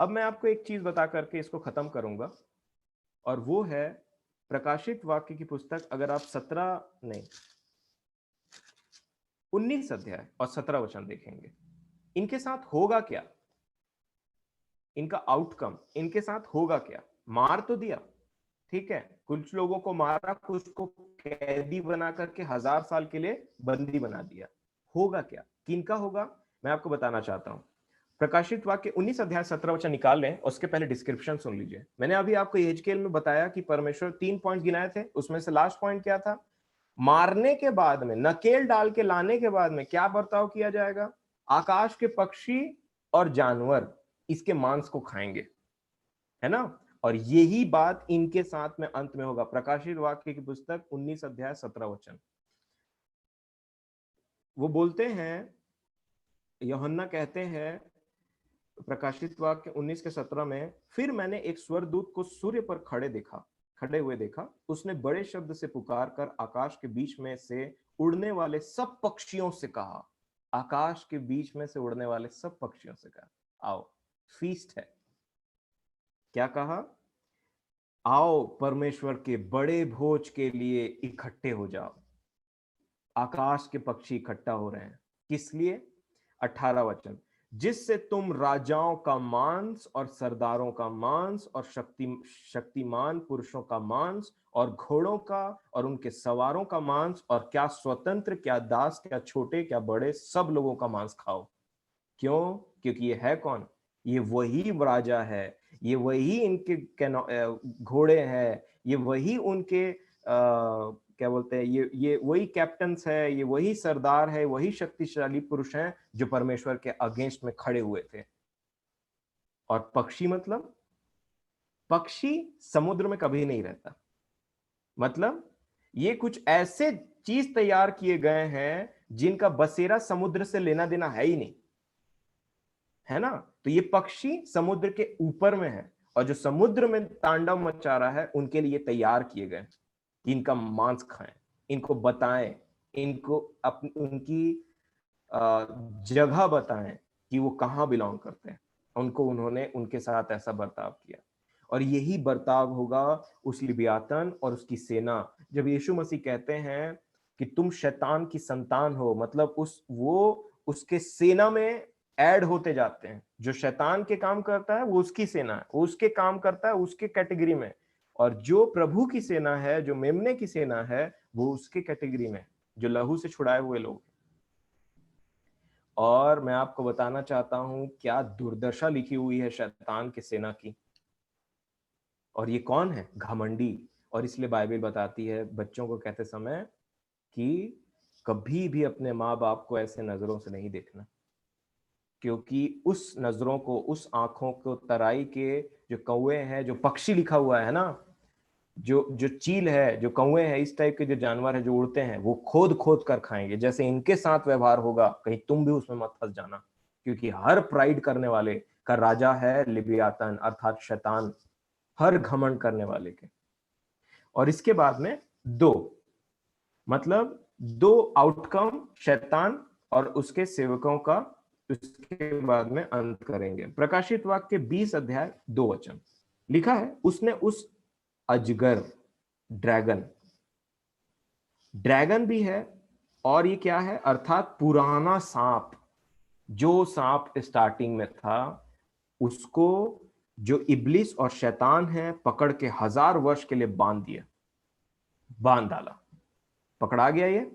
अब मैं आपको एक चीज बता करके इसको खत्म करूंगा, और वो है प्रकाशित वाक्य की पुस्तक। अगर आप 19 अध्याय और 17 वचन देखेंगे, इनके साथ होगा क्या, इनका आउटकम, इनके साथ होगा क्या। मार तो दिया, ठीक है, कुछ लोगों को मारा, कुछ को कैदी बना करके 1000 साल के लिए बंदी बना दिया। होगा क्या, किनका होगा, मैं आपको बताना चाहता हूं। प्रकाशित वाक्य 19 अध्याय 17 वचन निकाल लें, उसके पहले डिस्क्रिप्शन सुन लीजिए। मैंने अभी आपको यहेजकेल में बताया कि परमेश्वर 3 पॉइंट गिनाए थे, उसमें से लास्ट पॉइंट क्या था, मारने के बाद में, नकेल डाल के लाने के बाद में क्या बर्ताव किया जाएगा। आकाश के पक्षी और जानवर इसके मांस को खाएंगे, है ना। और यही बात इनके साथ में अंत में होगा। प्रकाशित वाक्य की पुस्तक 19 अध्याय 17 वचन, वो बोलते हैं, यूहन्ना कहते हैं प्रकाशित वाक्य 19 के 17 में, फिर मैंने एक स्वर्गदूत को सूर्य पर खड़े हुए देखा। उसने बड़े शब्द से पुकार कर आकाश के बीच में से उड़ने वाले सब पक्षियों से कहा। आकाश के बीच में से उड़ने वाले सब पक्षियों से कहा, आओ, फीस्ट है। क्या कहा, आओ परमेश्वर के बड़े भोज के लिए इकट्ठे हो जाओ। आकाश के पक्षी इकट्ठा हो रहे हैं, किस लिए। 18 वचन, जिससे तुम राजाओं का मांस और सरदारों का मांस और शक्तिमान पुरुषों का मांस और घोड़ों का और उनके सवारों का मांस, और क्या स्वतंत्र, क्या दास, क्या छोटे, क्या बड़े, सब लोगों का मांस खाओ। क्यों, क्योंकि ये है कौन, ये वही राजा है, ये वही इनके घोड़े हैं, ये वही उनके क्या बोलते हैं, ये वही कैप्टन्स है, ये वही सरदार है, वही शक्तिशाली पुरुष हैं जो परमेश्वर के अगेंस्ट में खड़े हुए थे। और पक्षी, मतलब पक्षी समुद्र में कभी नहीं रहता, मतलब ये कुछ ऐसे चीज तैयार किए गए हैं जिनका बसेरा समुद्र से लेना देना है ही नहीं, है ना। तो ये पक्षी समुद्र के ऊपर में है, और जो समुद्र में तांडव मचा रहा है उनके लिए तैयार किए गए कि इनका मांस खाएं, इनको बताएं, इनको उनकी जगह बताएं कि वो कहाँ बिलोंग करते हैं। उनको उन्होंने उनके साथ ऐसा बर्ताव किया, और यही बर्ताव होगा उस लिव्यातन और उसकी सेना। जब यीशु मसीह कहते हैं कि तुम शैतान की संतान हो, मतलब वो उसके सेना में ऐड होते जाते हैं। जो शैतान के काम करता है वो उसकी सेना है, वो उसके काम करता है उसके कैटेगरी में, और जो प्रभु की सेना है, जो मेमने की सेना है, वो उसके कैटेगरी में, जो लहू से छुड़ाए हुए लोग। और मैं आपको बताना चाहता हूं क्या दुर्दशा लिखी हुई है शैतान की सेना की। और ये कौन है, घमंडी। और इसलिए बाइबल बताती है बच्चों को कहते समय कि कभी भी अपने माँ बाप को ऐसे नजरों से नहीं देखना, क्योंकि उस नजरों को, उस आंखों को तराई के जो कौवे हैं, जो पक्षी लिखा हुआ है ना, जो चील है, जो कौवे हैं, इस टाइप के जो जानवर है जो उड़ते हैं, वो खोद खोद कर खाएंगे। जैसे इनके साथ व्यवहार होगा, कहीं तुम भी उसमें मत फंस जाना, क्योंकि हर प्राइड करने वाले का राजा है लिव्यातन, अर्थात शैतान, हर घमंड करने वाले के। और इसके बाद में दो आउटकम शैतान और उसके सेवकों का, उसके बाद में अंत करेंगे। प्रकाशित वाक्य 20 अध्याय 2 वचन लिखा है, उसने उस अजगर, ड्रैगन भी है, और ये क्या है, अर्थात पुराना सांप, जो सांप स्टार्टिंग में था, उसको, जो इब्लिस और शैतान है, पकड़ के 1000 वर्ष के लिए बांध डाला, पकड़ा गया ये।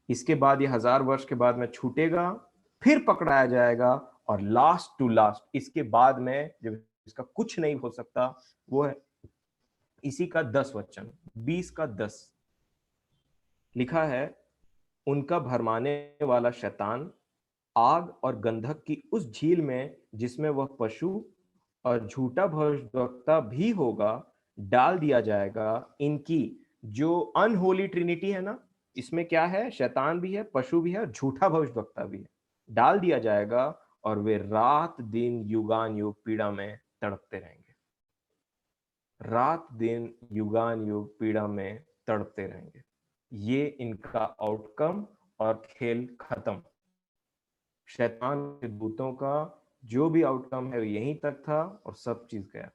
इसके बाद ये 1000 वर्ष के बाद में छूटेगा, फिर पकड़ाया जाएगा, और लास्ट टू लास्ट इसके बाद में जब इसका कुछ नहीं हो सकता, वो है इसी का 10 वचन, 20 का 10 लिखा है, उनका भरमाने वाला शैतान आग और गंधक की उस झील में, जिसमें वह पशु और झूठा भविष्यवक्ता भी होगा, डाल दिया जाएगा। इनकी जो अनहोली ट्रिनिटी है ना, इसमें क्या है, शैतान भी है, पशु भी है, और झूठा भविष्यवक्ता भी है, डाल दिया जाएगा, और वे रात दिन युगान युग पीड़ा में तड़पते रहेंगे। रात दिन युगान युग पीड़ा में तड़पते रहेंगे। ये इनका आउटकम, और खेल खत्म। शैतान के दूतों का जो भी आउटकम है वो यहीं तक था और सब चीज गया।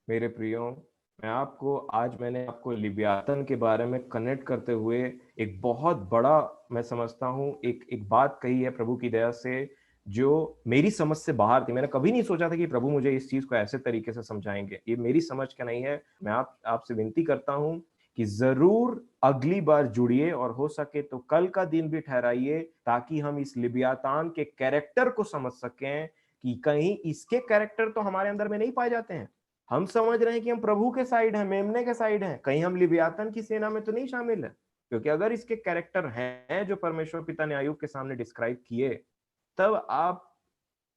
मेरे प्रियो, मैंने आपको लिव्यातन के बारे में कनेक्ट करते हुए एक बहुत बड़ा, मैं समझता हूँ, एक बात कही है प्रभु की दया से जो मेरी समझ से बाहर थी। मैंने कभी नहीं सोचा था कि प्रभु मुझे इस चीज को ऐसे तरीके से समझाएंगे। ये मेरी समझ का नहीं है। मैं आपसे विनती करता हूँ कि जरूर अगली बार जुड़िए और हो सके तो कल का दिन भी ठहराइए, ताकि हम इस लिव्यातान के कैरेक्टर को समझ सकें कि कहीं इसके कैरेक्टर तो हमारे अंदर में नहीं पाए जाते हैं। हम समझ रहे हैं कि हम प्रभु के साइड हैं, मेमने के साइड हैं, कहीं हम लिव्यातन की सेना में तो नहीं शामिल है। क्योंकि अगर इसके कैरेक्टर हैं जो परमेश्वर पिता ने आयुब के सामने डिस्क्राइब किए, तब आप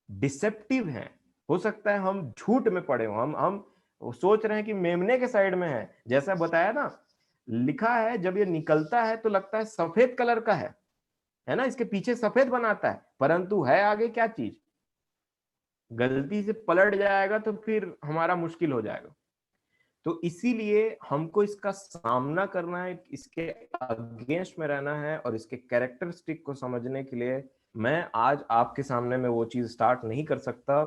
डिसेप्टिव हैं। हो सकता है हम झूठ में पड़े हो, हम सोच रहे हैं कि मेमने के साइड में है। जैसा बताया ना, लिखा है जब ये निकलता है तो लगता है सफेद कलर का है ना, इसके पीछे सफेद बनाता है, परंतु है आगे क्या चीज। गलती से पलट जाएगा तो फिर हमारा मुश्किल हो जाएगा। तो इसीलिए हमको इसका सामना करना है, इसके अगेंस्ट में रहना है, और इसके कैरेक्टरिस्टिक को समझने के लिए मैं आज आपके सामने में वो चीज स्टार्ट नहीं कर सकता,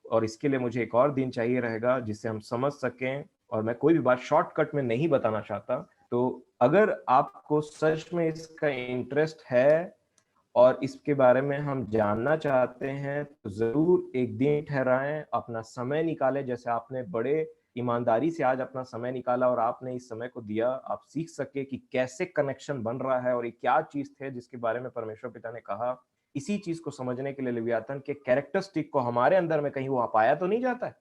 और इसके लिए मुझे एक और दिन चाहिए रहेगा जिससे हम समझ सकें। और मैं कोई भी बात शॉर्टकट में नहीं बताना चाहता। तो अगर आपको सच में इसका इंटरेस्ट है और इसके बारे में हम जानना चाहते हैं, तो जरूर एक दिन ठहराएं, अपना समय निकालें। जैसे आपने बड़े ईमानदारी से आज अपना समय निकाला और आपने इस समय को दिया, आप सीख सके कि कैसे कनेक्शन बन रहा है और ये क्या चीज थे जिसके बारे में परमेश्वर पिता ने कहा। इसी चीज को समझने के लिए लिव्यातन के कैरेक्टरिस्टिक को हमारे अंदर में कहीं वो पाया तो नहीं जाता है,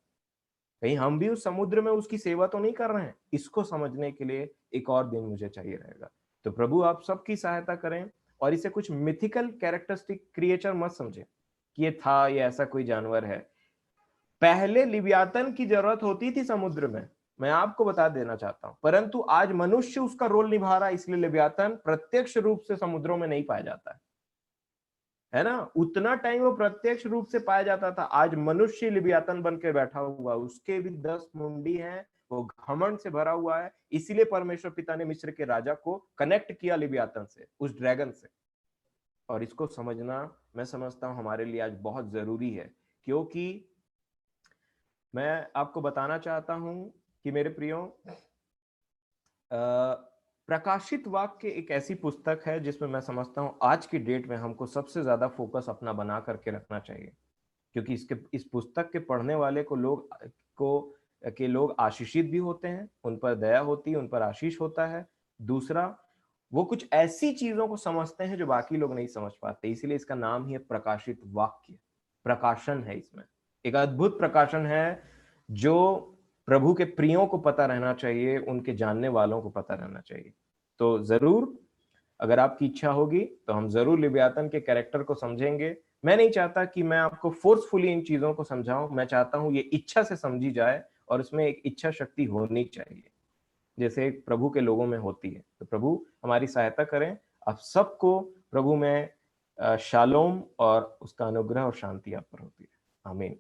कहीं हम भी उस समुद्र में उसकी सेवा तो नहीं कर रहे हैं। इसको समझने के लिए एक और दिन मुझे चाहिए रहेगा। तो प्रभु आप सबकी सहायता करें, और इसे कुछ मिथिकल कैरेक्टरिस्टिक क्रिएचर मत समझे कि ये था, ये ऐसा कोई जानवर है। पहले लिव्यातन की जरूरत होती थी समुद्र में, मैं आपको बता देना चाहता हूं, परंतु आज मनुष्य उसका रोल निभा रहा है, इसलिए लिव्यातन प्रत्यक्ष रूप से समुद्रों में नहीं पाया जाता है ना। उतना टाइम वो प्रत्यक्ष रूप से पाया जाता था, आज मनुष्य लिव्यातन बन के बैठा हुआ, उसके भी 10 मुंडी हैं, वो घमंड से भरा हुआ है। इसीलिए परमेश्वर पिता ने मिस्र के राजा को कनेक्ट किया लिव्यातन से, उस ड्रैगन से। और इसको समझना मैं समझता हूं हमारे लिए आज बहुत जरूरी है, क्योंकि मैं आपको बताना चाहता हूं कि मेरे प्रियो, प्रकाशित वाक्य एक ऐसी पुस्तक है जिसमें मैं समझता हूं आज की डेट में हमको सबसे ज्यादा फोकस अपना बना करके रखना चाहिए। क्योंकि इस पुस्तक के पढ़ने वाले के लोग आशीषित भी होते हैं, उन पर दया होती है, उन पर आशीष होता है। दूसरा, वो कुछ ऐसी चीजों को समझते हैं जो बाकी लोग नहीं समझ पाते। इसीलिए इसका नाम ही है प्रकाशित वाक्य। प्रकाशन है इसमें, एक अद्भुत प्रकाशन है जो प्रभु के प्रियों को पता रहना चाहिए, उनके जानने वालों को पता रहना चाहिए। तो जरूर अगर आपकी इच्छा होगी तो हम जरूर लिव्यातन के कैरेक्टर को समझेंगे। मैं नहीं चाहता कि मैं आपको फोर्सफुली इन चीजों को समझाऊं, मैं चाहता हूं ये इच्छा से समझी जाए, और उसमें एक इच्छा शक्ति होनी चाहिए जैसे एक प्रभु के लोगों में होती है। तो प्रभु हमारी सहायता करें। आप सबको प्रभु में शालोम और उसका अनुग्रह और शांति आप पर होती है। आमीन।